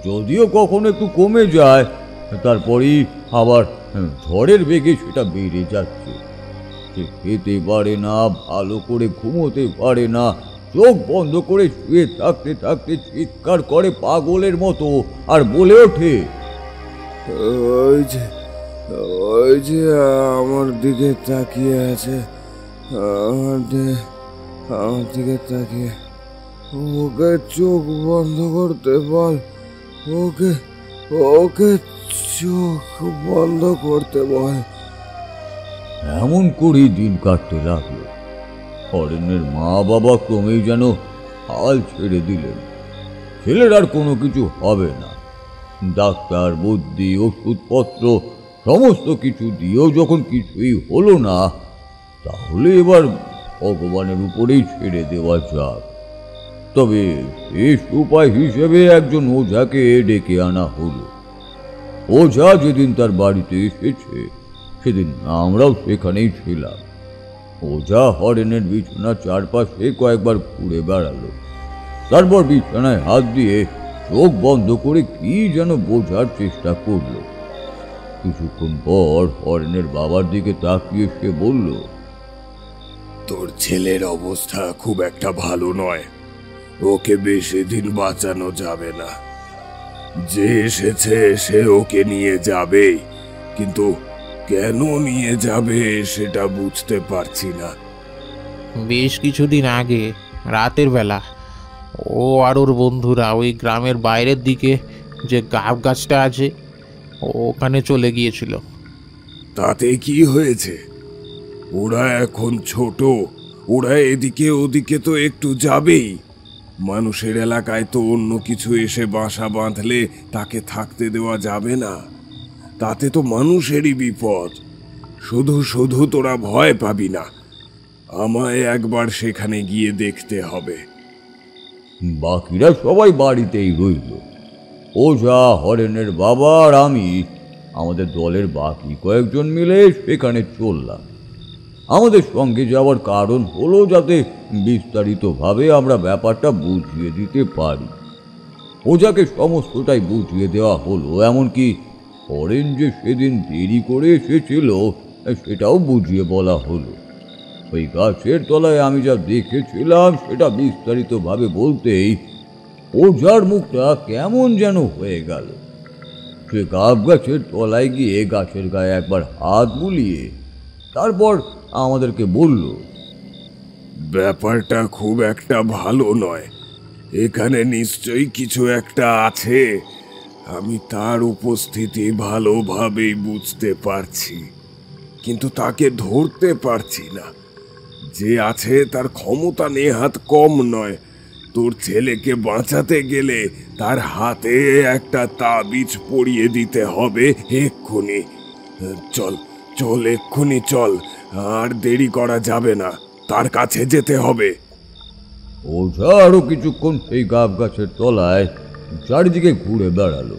যদিও কখনো একটু কমে যায়, তারপরেই আবার ঝড়ের বেগে সেটা বেড়ে যাচ্ছে। সে খেতে পারে না, ভালো করে ঘুমোতে পারে না, চোখ বন্ধ করে শুয়ে থাকতে থাকতে চিৎকার করে পাগলের মতো, আর বলে ওঠে, ওই যে আমার দিকে তাকিয়ে আছে, আমার দিকে তাকিয়ে, ওকে চোখ বন্ধ করতে বল, ওকে চোখ বন্ধ করতে বল। এমন করেই দিন কাটতে লাগলো। হরেনের মা বাবা ক্রমেই যেন হাল ছেড়ে দিলেন। ছেলের আর কোনো কিছু হবে না। ডাক্তার, বুদ্ধি, ওষুধপত্র সমস্ত কিছু দিয়েও যখন কিছুই হলো না, তাহলে এবার ভগবানের উপরেই ছেড়ে দেওয়া যাক। তবে শেষ উপায় হিসেবে একজন ওঝাকে ডেকে আনা হলো। ওঝা যেদিন তার বাড়িতে এসেছে, সেদিন আমরাও সেখানেই ছিলাম। ওঝা হরেনের বিছানার চারপাশে কয়েকবার ঘুরে বেড়ালো, তারপর বিছানায় হাত দিয়ে চোখ বন্ধ করে কি যেন বোঝার চেষ্টা করলো। কিছুক্ষণ পর হরেনের বাবার দিকে তাকিয়ে সে বলল, তোর ছেলের অবস্থা খুব একটা ভালো নয়, ওকে বেশি দিন বাঁচানো যাবে না। যে এসেছে সে ওকে নিয়ে যাবেই, কিন্তু কেন নিয়ে যাবে সেটা বুঝতে পারছি না। বেশ কিছুদিন আগে রাতের বেলা ও আর ওর বন্ধুরা ওই গ্রামের বাইরের দিকে যে গাব গাছটা আছে ওখানে চলে গিয়েছিল। তাতে কি হয়েছে? ওরা এখন ছোট, ওরা এদিকে ওদিকে তো একটু যাবেই। মানুষের এলাকায় তো অন্য কিছু এসে বাসা বাঁধলে তাকে থাকতে দেওয়া যাবে না, তাতে তো মানুষেরই বিপদ। শুধু শুধু তোরা ভয় পাবি না, আমায় একবার সেখানে গিয়ে দেখতে হবে। বাকিরা সবাই বাড়িতেই রইল। ওঝা, হরেনের বাবা আর আমি আমাদের দলের বাকি কয়েকজন মিলে সেখানে চললাম। আমাদের সঙ্গে যাওয়ার কারণ হলো যাতে বিস্তারিতভাবে আমরা ব্যাপারটা বুঝিয়ে দিতে পারি। ওঝাকে সমস্তটাই বুঝিয়ে দেওয়া হলো, এমনকি হরেন যে সেদিন দেরি করে এসেছিল সেটাও বুঝিয়ে বলা হলো। ওই গাছের তলায় আমি যা দেখেছিলাম সেটা বিস্তারিতভাবে বলতেই ওঝার মুখটা কেমন যেন হয়ে গেল। সে গাব গাছের তলায় গিয়ে গাছের গায়ে একবার হাত বুলিয়ে তারপর আমাদেরকে বলল, ব্যাপারটা খুব একটা ভালো নয়, এখানে নিশ্চয়ই কিছু একটা আছে। আমি তার উপস্থিতি ভালোভাবেই বুঝতে পারছি, কিন্তু তাকে ধরতে পারছি না। যে আছে তার ক্ষমতা নেহাত কম নয়। তোর ছেলেকে বাঁচাতে গেলে তার হাতে একটা তাবিজ পরিয়ে দিতে হবে এক্ষুনি। চল চল, এক্ষুনি চল, আর দেরি করা যাবে না, তার কাছে যেতে হবে। ওঝা আরো কিছুক্ষণ সেই গাব গাছের তলায় চারিদিকে ঘুরে বেড়ালো।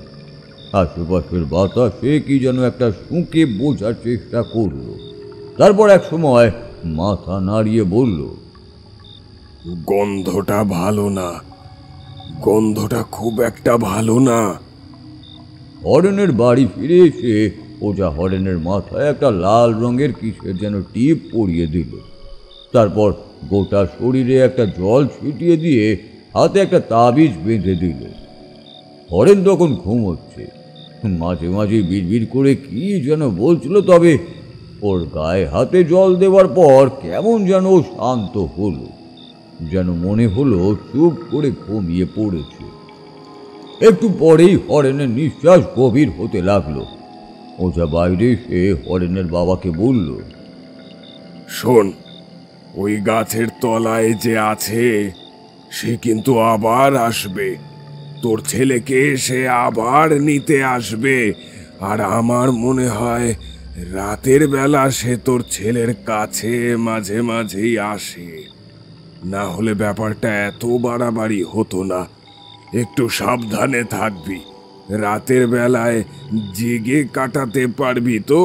আশেপাশের বাতাসে কি যেন একটা শুঁকে বোঝার চেষ্টা করলো। তারপর এক সময় মাথা নাড়িয়ে বলল, গন্ধটা ভালো না, গন্ধটা খুব একটা ভালো না। হরেনের বাড়ি ফিরে এসে ওঝা হরেনের মাথায় একটা লাল রঙের কিসের যেন টিপ পরিয়ে দিল। তারপর গোটা শরীরে একটা জল ছিটিয়ে দিয়ে হাতে একটা তাবিজ বেঁধে দিল। হরেন তখন ঘুমোচ্ছে, মাঝে মাঝে বিড়বিড় করে কি যেন বলছিল, তবে ওর গায়ে হাতে জল দেওয়ার পর কেমন যেন শান্ত হলো, যেন মনে হলো চুপ করে ঘুমিয়ে পড়েছে। একটু পরেই হরেনের নিঃশ্বাস গভীর হতে লাগলো। ওঝা বাইরে এসে হরেনের বাবাকে বলল, শোন, ওই গাছের তলায় যে আছে সে কিন্তু আবার আসবে, তোর ছেলেকে সে আবার নিতে আসবে। আর আমার মনে হয় রাতের বেলা সে তোর ছেলের কাছে মাঝে মাঝেই আসে, না হলে ব্যাপারটা এত বাড়াবাড়ি হতো না। একটু সাবধানে থাকবি, রাতের বেলায় জেগে কাটাতে পারবি তো?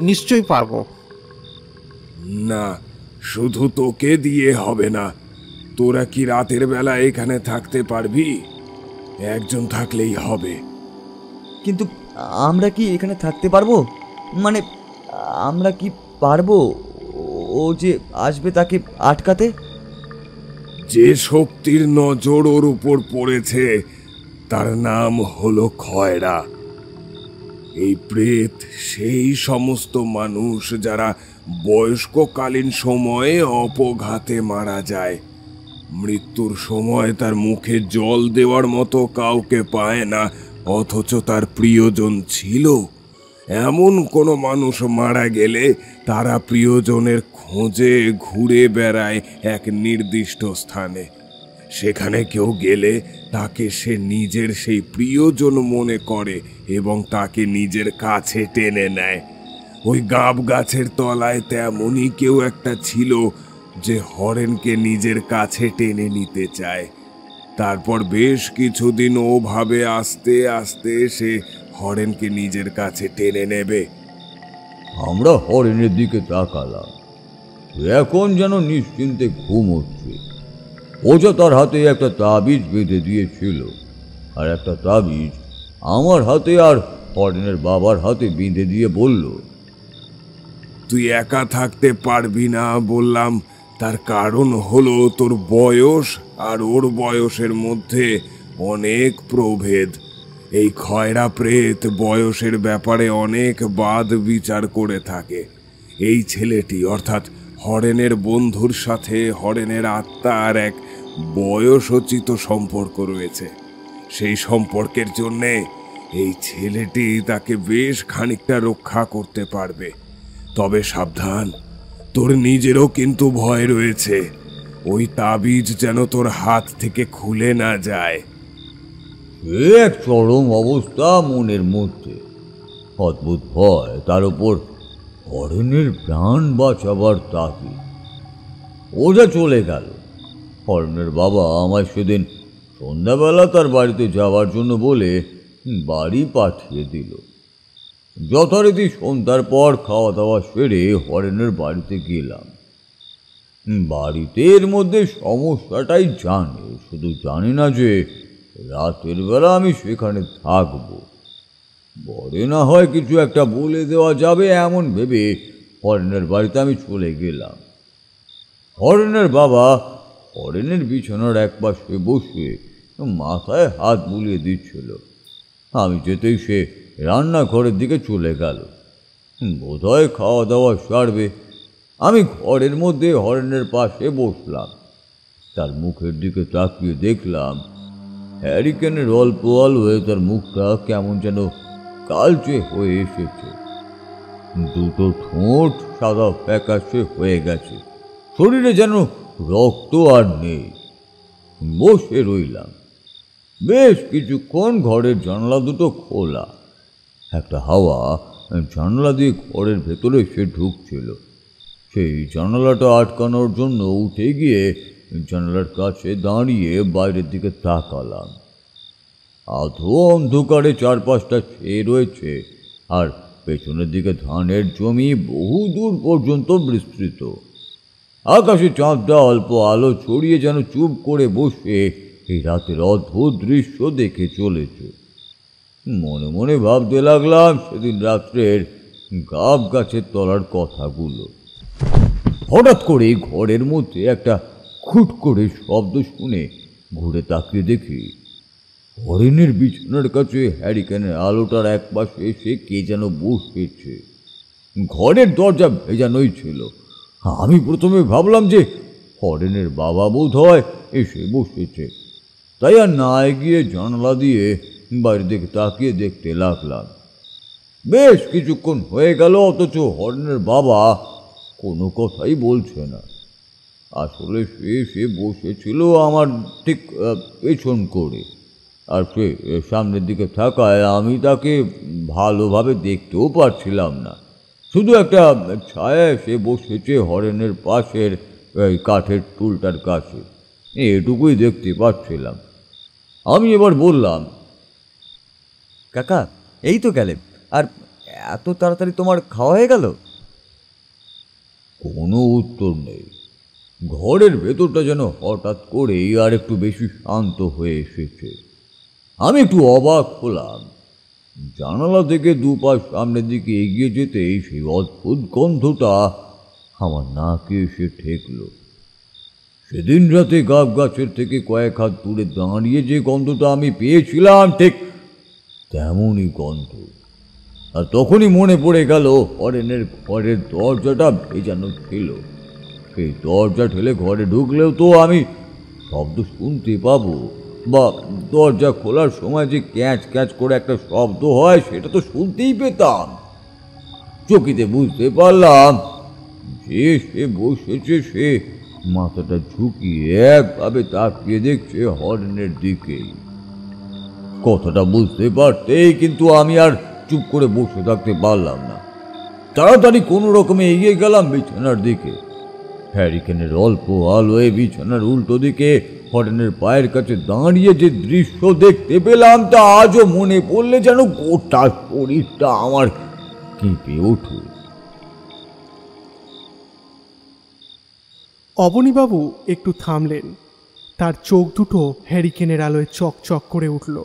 নিশ্চয়ই পারবো। না, শুধু তোকে দিয়ে হবে না, তোরা কি রাতের বেলা এখানে থাকতে পারবি? একজন থাকলেই হবে। কিন্তু আমরা কি এখানে থাকতে পারবো? মানে আমরা কি পারবো ও যে আসবে তাকে আটকাতে? যে শক্তির নজর ওর উপর পড়েছে তার নাম হলো খয়রা। এই প্রেত সেই সমস্ত মানুষ যারা বয়স্ককালীন সময়ে অপঘাতে মারা যায়। মৃত্যুর সময় তার মুখে জল দেওয়ার মতো কাউকে পায় না, অথচ তার প্রিয়জন ছিল। এমন কোনো মানুষ মারা গেলে তারা প্রিয়জনের খোঁজে ঘুরে বেড়ায় এক নির্দিষ্ট স্থানে। সেখানে কেউ গেলে তাকে সে নিজের সেই প্রিয়জন মনে করে এবং তাকে নিজের কাছে টেনে নেয়। ওই গাব গাছের তলায় তেমনই কেউ একটা ছিল যে হরেনকে নিজের কাছে টেনে নিতে চায়। তারপর বেশ কিছুদিন ওভাবে আস্তে আস্তে সে হরেনকে নিজের কাছে টেনে নেবে। আমরা হরেনের দিকে তাকালাম। এখন যেন নিশ্চিন্তে ঘুমোচ্ছে। ওঝা তার হাতে একটা তাবিজ বেঁধে দিয়েছিল, আর একটা তাবিজ আমার হাতে আর হরেনের বাবার হাতে বেঁধে দিয়ে বলল, তুই একা থাকতে পারবি না বললাম তার কারণ হলো তোর বয়স আর ওর বয়সের মধ্যে অনেক প্রভেদ। এই খয়রা প্রেত বয়সের ব্যাপারে অনেক বাদ বিচার করে থাকে। এই ছেলেটি অর্থাৎ হরেনের বন্ধুর সাথে হরেনের আত্মার এক বয়সোচিত সম্পর্ক রয়েছে। সেই সম্পর্কের জন্যে এই ছেলেটি তাকে বেশ খানিকটা রক্ষা করতে পারবে। তবে সাবধান, তোর নিজেরও কিন্তু ভয় রয়েছে। ওই তাবিজ যেন তোর হাত থেকে খুলে না যায়। এক চরম অবস্থা মনের মধ্যে, অদ্ভুত ভয়, তার উপর হরেনের প্রাণ বাঁচাবার তাগিদ। ওটা চলে গেল। হরেনের বাবা আমায় সেদিন সন্ধ্যাবেলা তার বাড়িতে যাওয়ার জন্য বলে বাড়ি পাঠিয়ে দিল। যথারীতি সন্ধ্যার পর খাওয়া দাওয়া সেরে হরেনের বাড়িতে গেলাম। বাড়িতে এর মধ্যে সমস্যাটাই জানে, শুধু জানি না যে রাতের বেলা আমি সেখানে থাকবো। বরে না হয় কিছু একটা বলে দেওয়া যাবে এমন ভেবে হরেনের বাড়িতে আমি চলে গেলাম। হরেনের বাবা হরেনের বিছানার এক পাশে বসে মাথায় হাত বুলিয়ে দিচ্ছিল। আমি যেতেই সে রান্নাঘরের দিকে চলে গেল। বোধহয় খাওয়া দাওয়া সারবে। আমি ঘরের মধ্যে হরেনের পাশে বসলাম। তার মুখের দিকে তাকিয়ে দেখলাম হ্যারিকেনের অল্প আলোয় তার মুখটা কেমন যেন কালচে হয়ে এসেছে। দুটো ঠোঁট সাদা ফ্যাকাশে হয়ে গেছে, শরীরে যেন রক্ত আর নেই। বসে রইলাম। বেশ কিছুক্ষণ ঘরের জানলা দুটো খোলা। একটা হাওয়া জানলা দিয়ে ঘরের ভেতরে এসে ঢুকছিল। সেই জানালাটা আটকানোর জন্য উঠে গিয়ে জানালার কাছে দাঁড়িয়ে বাইরের দিকে তাকালাম। আধো অন্ধকারে চারপাশটা ছেয়ে রয়েছে, আর পেছনের দিকে ধানের জমি বহু দূর পর্যন্ত বিস্তৃত। আকাশে চাঁদটা অল্প আলো ছড়িয়ে যেন চুপ করে বসে এই রাতের অদ্ভুত দৃশ্য দেখে চলেছে। মনে মনে ভাবতে লাগলাম সেদিন রাত্রের গাব গাছের তলার কথাগুলো। হঠাৎ করে ঘরের মধ্যে একটা খুট করে শব্দ শুনে ঘুরে তাকিয়ে দেখি হরিণের বিছানার কাছে হ্যারিকেনের আলোটার এক পাশে এসে কে যেন বসেছে। ঘরের দরজা ভেজানোই ছিল। আমি প্রথমে ভাবলাম যে হরিণের বাবা বোধ হয় এসে বসেছে, তাই আর না এগিয়ে জানালা দিয়ে বাইরে দিকে তাকিয়ে দেখতে লাগলাম। বেশ কিছুক্ষণ হয়ে গেল, অথচ হরিণের বাবা কোনো কথাই বলছে না। আসলে সে বসেছিল আমার ঠিক পেছন করে, আর সে সামনের দিকে থাকায় আমি তাকে ভালোভাবে দেখতেও পারছিলাম না। শুধু একটা ছায়া এসে বসেছে হরেনের পাশের কাঠের টুলটার কাছে, এটুকুই দেখতে পাচ্ছিলাম। আমি এবার বললাম, কাকা এই তো গেলে, আর এত তাড়াতাড়ি তোমার খাওয়া হয়ে গেল? কোনো উত্তর নেই। ঘরের ভেতরটা যেন হঠাৎ করেই আর একটু বেশি শান্ত হয়ে এসেছে। আমি একটু অবাক হলাম। জানালা থেকে দুপা সামনের দিকে এগিয়ে যেতেই সেই অদ্ভুত গন্ধটা আমার নাকে এসে ঠেকল। সেদিন রাতে গাব গাছের থেকে কয়েক হাত দূরে দাঁড়িয়ে যে গন্ধটা আমি পেয়েছিলাম ঠিক তেমনই গন্ধ। আর তখনই মনে পড়ে গেল হরেনের ঘরের দরজাটা ভেজানো ছিল। সেই দরজা ঠেলে ঘরে ঢুকলেও তো আমি শব্দ শুনতে পাবো, বা দরজা খোলার সময় যে ক্যাচ ক্যাচ করে একটা শব্দ হয় সেটা তো শুনতেই পেতাম। চকিতে বুঝতে পারলাম যে সে বসেছে, সে মাথাটা ঝুঁকিয়ে একভাবে তাকিয়ে দেখছে হরেনের দিকেই। কথাটা বুঝতে পারতেই কিন্তু আমি আর চুপ করে বসে থাকতে পারলাম না। তাড়াতাড়ি কোনো রকমে এগিয়ে গেলাম বিছানার দিকে। হ্যারিকেনের অল্প আলোয় বিছানার উল্টো দিকে হরেনের পায়ের কাছে দাঁড়িয়ে যে দৃশ্য দেখতে পেলাম তা আজও মনে পড়লে যেন গোটা শরীরটা আমার কেঁপে ওঠে। অবনীবাবু একটু থামলেন। তার চোখ দুটো হ্যারিকেনের আলোয় চকচক করে উঠল।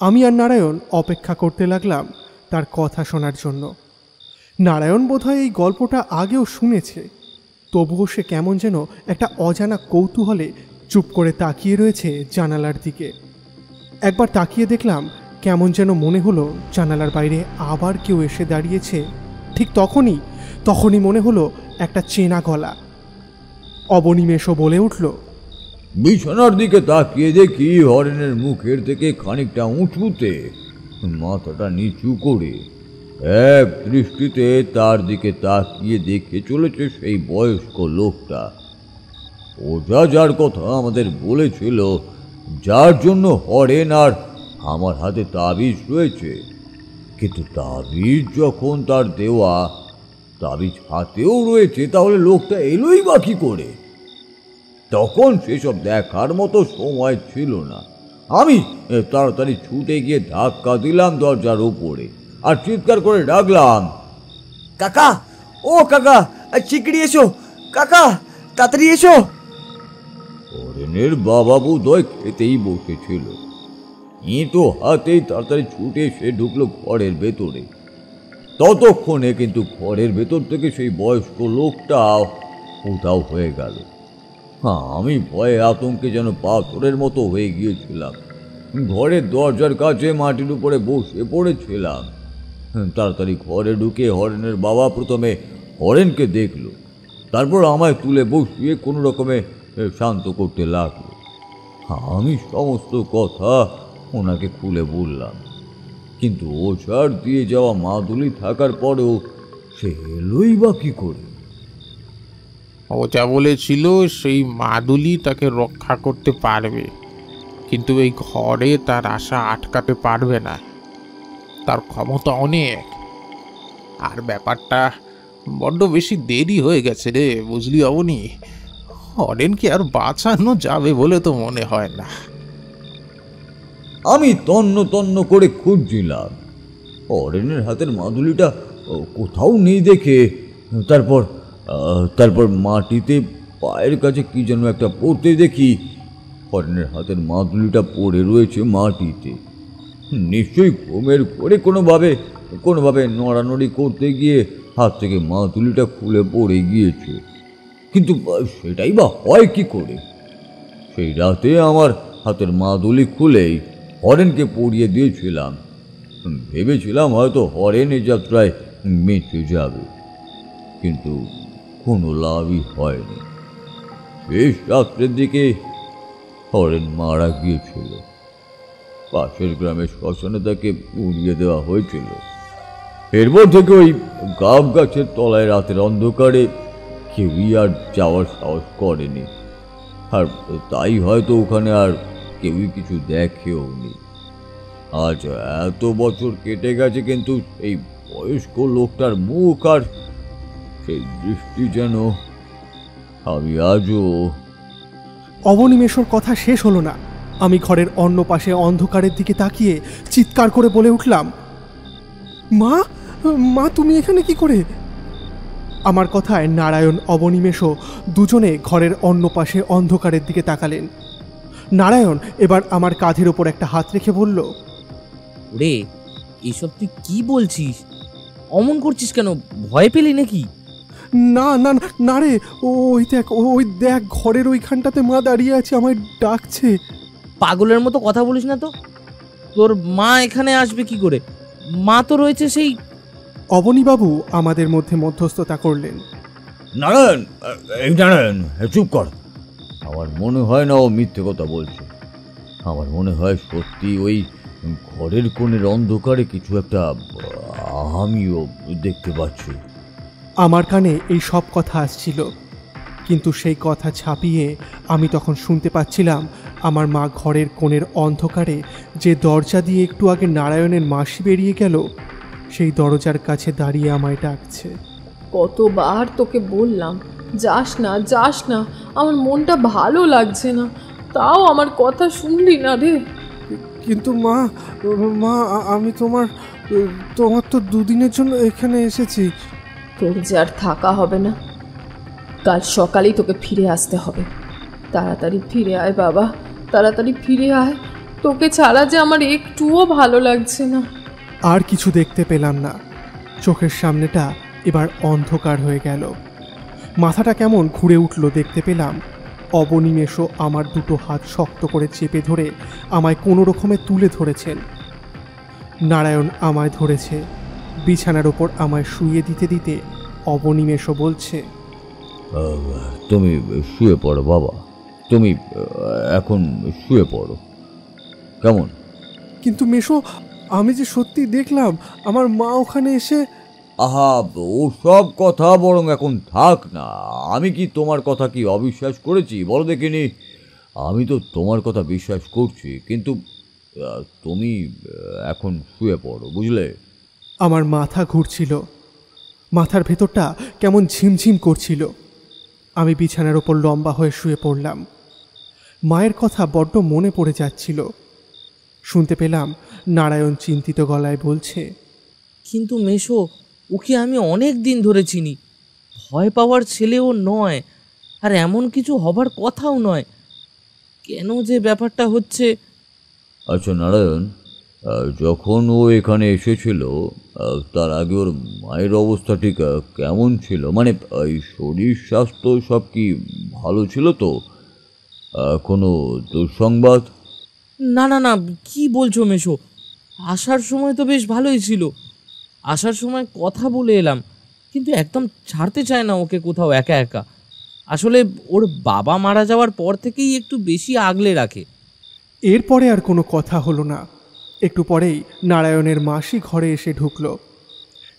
আমি আর নারায়ণ অপেক্ষা করতে লাগলাম তার কথা শোনার জন্য। নারায়ণ বোধহয় এই গল্পটা আগেও শুনেছে, তবুও সে কেমন যেন একটা অজানা কৌতূহলে চুপ করে তাকিয়ে রয়েছে জানালার দিকে। একবার তাকিয়ে দেখলাম, কেমন যেন মনে হলো জানালার বাইরে আবার কেউ এসে দাঁড়িয়েছে। ঠিক তখনই মনে হলো একটা চেনা গলা। অবনিমেষও বলে উঠল, বিছানার দিকে তাকিয়ে দেখি হরেনের মুখের থেকে খানিকটা উঁচুতে, মাথাটা নিচু করে এক দৃষ্টিতে তার দিকে তাকিয়ে দেখে চলেছে সেই বয়স্ক লোকটা। ওঝা যার কথা আমাদের বলেছিল, যার জন্য হরেন আর আমার হাতে তাবিজ রয়েছে, কিন্তু তাবিজ যখন তার দেওয়া, তাবিজ হাতেও রয়েছে, তাহলে লোকটা এলোই বা কি করে? তখন সেসব দেখার মতো সময় ছিল না। আমি তাড়াতাড়ি ছুটে গিয়ে ধাক্কা দিলাম দরজার উপরে আর চিৎকার করে ডাকলাম, কাকা, ও কাকা, চিকড়ি এসো, কাকা তাড়াতাড়ি এসো। হরেনের বাবা বোধহয় খেতেই বসেছিল। ইঁটো হাতেই তাড়াতাড়ি ছুটে সে ঢুকলো ঘরের ভেতরে। ততক্ষণে কিন্তু ঘরের ভেতর থেকে সেই বয়স্ক লোকটা উধাও হয়ে গেল। আমি ভয়ে আতঙ্কে যেন পাথরের মতো হয়ে গিয়েছিলাম। ঘরের দরজার কাছে মাটির উপরে বসে পড়েছিলাম। তাড়াতাড়ি ঘরে ঢুকে হরেনের বাবা প্রথমে হরেনকে দেখল, তারপর আমায় তুলে বসিয়ে কোনো রকমে শান্ত করতে লাগলো। আমি সমস্ত কথা ওনাকে খুলে বললাম, কিন্তু ওঝার দিয়ে যাওয়া মাদুলি থাকার পরেও সে এলোই বা কি করে? ওঝা বলেছিল সেই মাদুলি তাকে রক্ষা করতে পারবে, কিন্তু এই ঘরে তার আশা আটকাতে পারবে না। তার ক্ষমতা অনেক। আর ব্যাপারটা বড্ড বেশি দেরি হয়ে গেছে রে, বুঝলি অবনি? হরেনকে আর বাঁচানো যাবে বলে তো মনে হয় না। আমি তন্ন তন্ন করে খুঁজছিলাম, হরেনের হাতের মাদুলিটা কোথাও নেই দেখে তারপর মাটিতে পায়ের কাছে কি যেন একটা পড়তে দেখি হরেনের হাতের মাদুলিটা পড়ে রয়েছে মাটিতে। নিশ্চয়ই ঘুমের ঘরে কোনোভাবে নড়ানড়ি করতে গিয়ে হাত থেকে মাদুলিটা খুলে পড়ে গিয়েছে। কিন্তু সেটাই বা হয় কি করে? সেই রাতে আমার হাতের মাদুলি খুলেই হরেনকে পরিয়ে দিয়েছিলাম। ভেবেছিলাম হয়তো হরেন এই যাত্রায় বেঁচে যাবে, কিন্তু কোনো লাভই হয়নি। বেশ রাত্রের দিকে হরেন মারা গিয়েছিল। পাশের গ্রামের শ্মশানে তাকে উড়িয়ে দেওয়া হয়েছিল। এরপর থেকে ওই গাব গাছের তলায় রাতের অন্ধকারে কেউই আর যাওয়ার সাহস করেনি, আর তাই হয়তো ওখানে আর কেউই কিছু দেখেও নি। আজ এত বছর কেটে গেছে, কিন্তু এই বয়স্ক লোকটার মুখ আর সেই দৃষ্টি যেন আমি আজও। অবনিমেষর কথা শেষ হলো না। আমি ঘরের অন্য পাশে অন্ধকারের দিকে তাকিয়ে চিৎকার করে বলে উঠলাম, মা, মা, তুমি এখানে কি করে? আমার কথায় নারায়ণ অবনিমেষও দুজনে ঘরের অন্য পাশে অন্ধকারের দিকে তাকালেন। নারায়ণ এবার আমার কাঁধের ওপর একটা হাত রেখে বলল, রে, এসব তুই কি বলছিস? অমন করছিস কেন? ভয় পেলি নাকি? না না না রে, ওই দেখ ঘরের ওইখানটাতে মা দাঁড়িয়ে আছে, আমায় ডাকছে। পাগলের মতো কথা বলিস না তো। তোর মা এখানে আসবে কি করে? মা তো রয়েছে সেই। অবনীবাবু আমাদের মধ্যে মধ্যস্থতা করলেন। নারায়ণ, চুপ কর। আমার মনে হয় না ও মিথ্যে কথা বলছে। আমার মনে হয় সত্যি ওই ঘরের কোণের অন্ধকারে কিছু একটা আমিও দেখতে পাচ্ছি। আমার কানে এই সব কথা আসছিল, কিন্তু সেই কথা ছাপিয়ে আমি তখন শুনতে পাচ্ছিলাম আমার মা ঘরের কোণের অন্ধকারে যে দরজা দিয়ে একটু আগে নারায়ণের মাসি বেরিয়ে গেল, সেই দরজার কাছে দাঁড়িয়ে আমায় ডাকছে। কতবার তোকে বললাম যাস না, যাস না, আমার মনটা ভালো লাগছে না, তাও আমার কথা শুনলি না রে। কিন্তু মা, আমি তোমার তো দুদিনের জন্য এখানে এসেছি। তোর যে আর থাকা হবে না, কাল সকালেই তোকে ফিরে আসতে হবে। তাড়াতাড়ি ফিরে আয় বাবা, তাড়াতাড়ি ফিরে আয়। তোকে ছাড়া যে আমার একটুও ভালো লাগছে না। আর কিছু দেখতে পেলাম না। চোখের সামনেটা এবার অন্ধকার হয়ে গেল। মাথাটা কেমন ঘুরে উঠল। দেখতে পেলাম অবনিমেষও আমার দুটো হাত শক্ত করে চেপে ধরে আমায় কোনো রকমে তুলে ধরেছেন। নারায়ণ আমায় ধরেছে। বিছানার ওপর আমায় শুইয়ে দিতে দিতে অবনিমেষও বলছে, তুমি শুয়ে পড়ো বাবা, তুমি এখন শুয়ে পড়ো, কেমন? কিন্তু মেশো, আমি যে সত্যি দেখলাম আমার মা ওখানে এসে। আহা, ও সব কথা বরং এখন থাক না। আমি কি তোমার কথা কি অবিশ্বাস করেছি বলো দেখিনি? আমি তো তোমার কথা বিশ্বাস করছি, কিন্তু তুমি এখন শুয়ে পড়ো, বুঝলে? আমার মাথা ঘুরছিল, মাথার ভেতরটা কেমন ঝিমঝিম করছিল। আমি বিছানার ওপর লম্বা হয়ে শুয়ে পড়লাম। মায়ের কথা বড্ড মনে পড়ে যাচ্ছিল। শুনতে পেলাম নারায়ণ চিন্তিত গলায় বলছে, কিন্তু মেশো, ওকে আমি অনেক দিন ধরে চিনি। ভয় পাওয়ার ছেলেও নয়, আর এমন কিছু হবার কথাও নয়। কেন যে ব্যাপারটা হচ্ছে। আচ্ছা নারায়ণ, যখন ও এখানে এসেছিল তার আগে ওর মায়ের অবস্থা ঠিক কেমন ছিল? মানে এই শরীর স্বাস্থ্য সব কি ভালো ছিল তো? কোনো দুঃসংবাদ? না না না, কি বলছো মেশো? আসার সময় তো বেশ ভালোই ছিল। আসার সময় কথা বলে এলাম, কিন্তু একদম ছাড়তে চায় না ওকে কোথাও একা একা। আসলে ওর বাবা মারা যাওয়ার পর থেকেই একটু বেশি আগলে রাখে। এরপরে আর কোনো কথা হলো না। একটু পরেই নারায়ণের মাসি ঘরে এসে ঢুকল।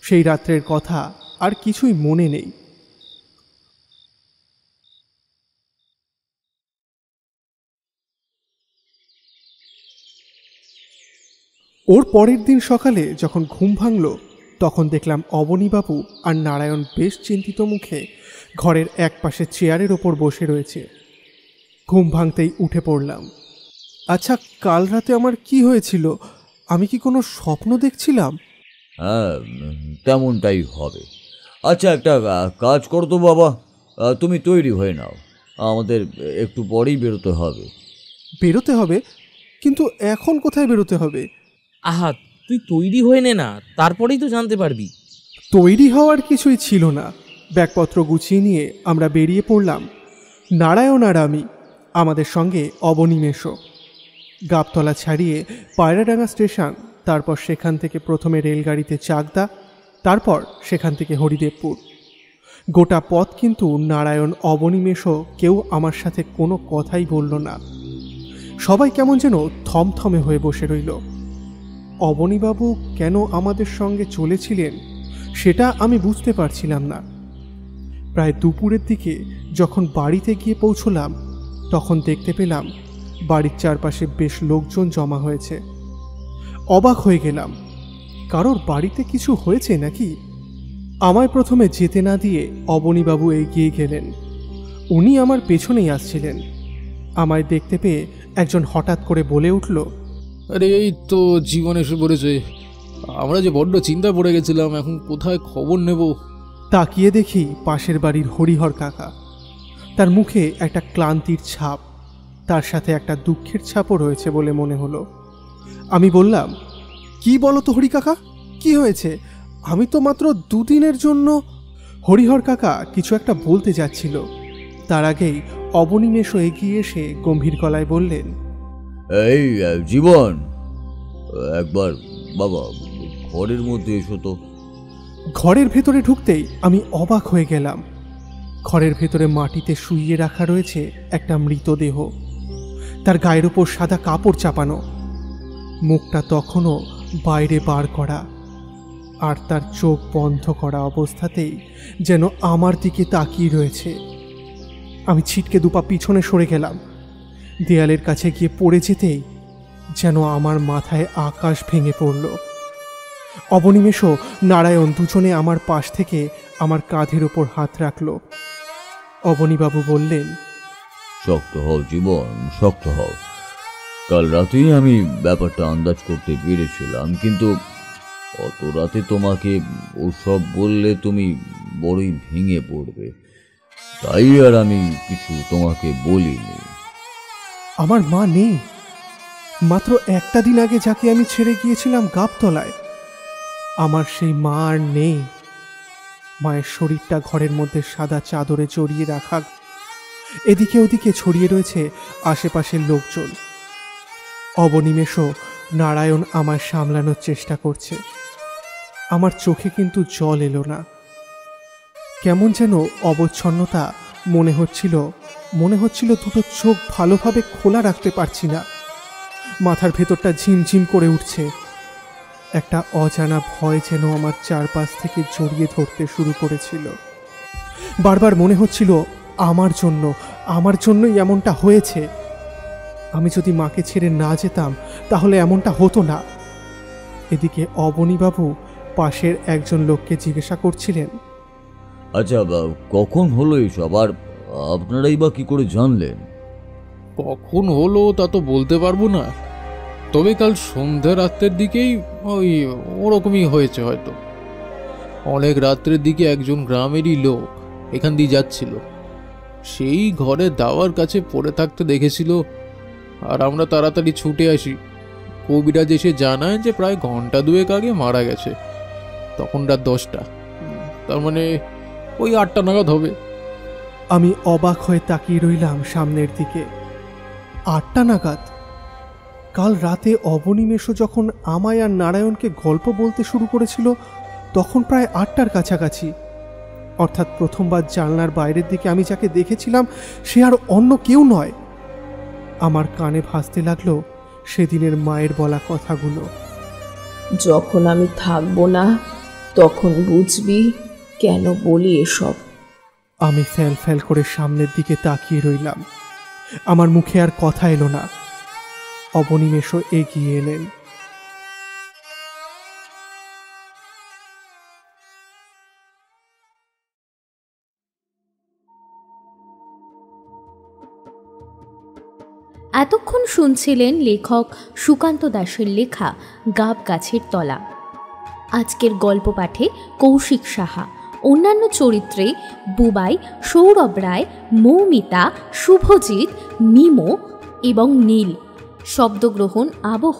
সেই রাত্রের কথা আর কিছুই মনে নেই। ওর পরের দিন সকালে যখন ঘুম ভাঙল, তখন দেখলাম অবনীবাবু আর নারায়ণ বেশ চিন্তিত মুখে ঘরের এক পাশে চেয়ারের ওপর বসে রয়েছে। ঘুম ভাঙতেই উঠে পড়লাম। আচ্ছা, কাল রাতে আমার কি হয়েছিল? আমি কি কোনো স্বপ্ন দেখছিলাম? হ্যাঁ, তেমনটাই হবে। আচ্ছা, একটা কাজ করো তো বাবা, তুমি তৈরি হয়ে নাও, আমাদের একটু পরেই বেরোতে হবে। বেরোতে হবে? কিন্তু এখন কোথায় বেরোতে হবে? আহা, তুই তৈরি হয়ে নে না, তারপরেই তো জানতে পারবি। তৈরি হওয়ার কিছুই ছিল না। ব্যাগপত্র গুছিয়ে নিয়ে আমরা বেরিয়ে পড়লাম, নারায়ণ আর আমি, আমাদের সঙ্গে অবনিমেষও। গাবতলা ছাড়িয়ে পায়রাডাঙ্গা স্টেশন, তারপর সেখান থেকে প্রথমে রেলগাড়িতে চাকদা, তারপর সেখান থেকে হরিদেবপুর। গোটা পথ কিন্তু নারায়ণ অবনিমেষও কেউ আমার সাথে কোনো কথাই বলল না। সবাই কেমন যেন থমথমে হয়ে বসে রইল। অবনীবাবু কেন আমাদের সঙ্গে চলেছিলেন সেটা আমি বুঝতে পারছিলাম না। প্রায় দুপুরের দিকে যখন বাড়িতে গিয়ে পৌঁছলাম, তখন দেখতে পেলাম বাড়ির চারপাশে বেশ লোকজন জমা হয়েছে। অবাক হয়ে গেলাম, কারোর বাড়িতে কিছু হয়েছে নাকি? আমায় প্রথমে যেতে না দিয়ে অবনীবাবু এগিয়ে গেলেন। উনি আমার পেছনেই আসছিলেন। আমায় দেখতে পেয়ে একজন হঠাৎ করে বলে উঠল, আরে এই তো জীবন এসে পড়েছে। আমরা যে বড্ড চিন্তায় পড়ে গেছিলাম, এখন কোথায় খবর নেব। তাকিয়ে দেখি পাশের বাড়ির হরিহর কাকা। তার মুখে একটা ক্লান্তির ছাপ, তার সাথে একটা দুঃখের ছাপও রয়েছে বলে মনে হলো। আমি বললাম, কি বলো তো হরি কাকা, কি হয়েছে? আমি তো মাত্র দুদিনের জন্য। হরিহর কাকা কিছু একটা বলতে যাচ্ছিল, তার আগেই অবনিমেষও এগিয়ে এসে গম্ভীর গলায় বললেন, এই জীবন, একবার বাবা ঘরের মধ্যে এসো তো। ঘরের ভেতরে ঢুকতেই আমি অবাক হয়ে গেলাম। ঘরের ভেতরে মাটিতে শুইয়ে রাখা রয়েছে একটা মৃতদেহ। তার গায়ের উপর সাদা কাপড় চাপানো, মুখটা তখনও বাইরে বার করা, আর তার চোখ বন্ধ করা অবস্থাতেই যেন আমার দিকে তাকিয়ে রয়েছে। আমি ছিটকে দুপা পিছনে সরে গেলাম। দেয়ালের কাছে গিয়ে পড়ে যেতেই যেন আমার মাথায় আকাশ ভেঙে পড়ল। অবনিমেষও নারায়ণ দুজনে আমার পাশ থেকে আমার কাঁধের ওপর হাত রাখল। অবনীবাবু বললেন, শক্ত হও জীবন, শক্ত হও। কাল রাতেই আমি ব্যাপারটা আন্দাজ করতে পেরেছিলাম, কিন্তু অত রাতে তোমাকে ওসব বললে তুমি বড়ই ভেঙে পড়বে, তাই আর আমি কিছু তোমাকে বলিনি। আমার মা নেই। মাত্র একটা দিন আগে যাকে আমি ছেড়ে গিয়েছিলাম গাবতলায়, আমার সেই মা আর নেই। মায়ের শরীরটা ঘরের মধ্যে সাদা চাদরে জড়িয়ে রাখা। এদিকে ওদিকে ছড়িয়ে রয়েছে আশেপাশের লোকজন। অবনিমেষও নারায়ণ আমায় সামলানোর চেষ্টা করছে। আমার চোখে কিন্তু জল এলো না। কেমন যেন অবচ্ছন্নতা মনে হচ্ছিল দুটো চোখ ভালোভাবে খোলা রাখতে পারছি না। মাথার ভেতরটা ঝিমঝিম করে উঠছে। একটা অজানা ভয় যেন আমার চারপাশ থেকে জড়িয়ে ধরতে শুরু করেছিল। বারবার মনে হচ্ছিল আমার জন্যই এমনটা হয়েছে। আমি যদি মাকে ছেড়ে না যেতাম তাহলে এমনটা হতো না। এদিকে অবনীবাবু পাশের একজন লোককে জিজ্ঞাসা করছিলেন, আচ্ছা কখন হলো এসব, আর আপনারাই বা কি করে জানলেন? কখন হলো তা তো বলতে পারবো না, তবে কাল সন্ধ্যা রাত্রের দিকেই ওরকমই হয়েছে হয়তো। অনেক রাত্রের দিকে একজন গ্রামেরই লোক এখান দিয়ে যাচ্ছিল, সেই ঘরে দাওয়ার কাছে পড়ে থাকতে দেখেছিল। আর আমরা তাড়াতাড়ি ছুটে আসি। কবিরাজ এসে জানায় যে প্রায় ঘন্টা দুয়েক আগে মারা গেছে। তখন রাত 10টা, তার মানে ওই 8টা নাগাদ হবে। আমি অবাক হয়ে তাকিয়ে রইলাম সামনের দিকে। 8টা নাগাদ? কাল রাতে অবনিমেষও যখন আমায় আর নারায়ণকে গল্প বলতে শুরু করেছিল তখন প্রায় 8টার কাছাকাছি। অর্থাৎ প্রথমবার জানলার বাইরের দিকে আমি যাকে দেখেছিলাম সে আর অন্য কেউ নয়। আমার কানে ভাসতে লাগলো সেদিনের মায়ের বলা কথাগুলো। যখন আমি থাকবো না তখন বুঝবি কেন বলি এসব। আমি ফ্যাল ফ্যাল করে সামনের দিকে তাকিয়ে রইলাম। আমার মুখে আর কথা এলো না। অবনিমেষও এগিয়ে এলেন। এতক্ষণ শুনছিলেন লেখক সুকান্ত দাসের লেখা গাব গাছের তলা। আজকের গল্প পাঠে কৌশিক সাহা, অন্যান্য চরিত্রে বুবাই, সৌরভ রায়, মৌমিতা, শুভজিৎ, নিমো এবং নীল। শব্দগ্রহণ, আবহ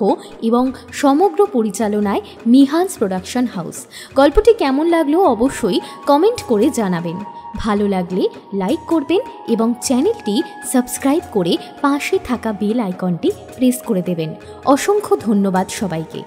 এবং সমগ্র পরিচালনায় মিহান্স প্রোডাকশন হাউস। গল্পটি কেমন লাগলো অবশ্যই কমেন্ট করে জানাবেন। ভালো লাগলে লাইক করবেন এবং চ্যানেলটি সাবস্ক্রাইব করে পাশে থাকা বেল আইকনটি প্রেস করে দেবেন। অসংখ্য ধন্যবাদ সবাইকে।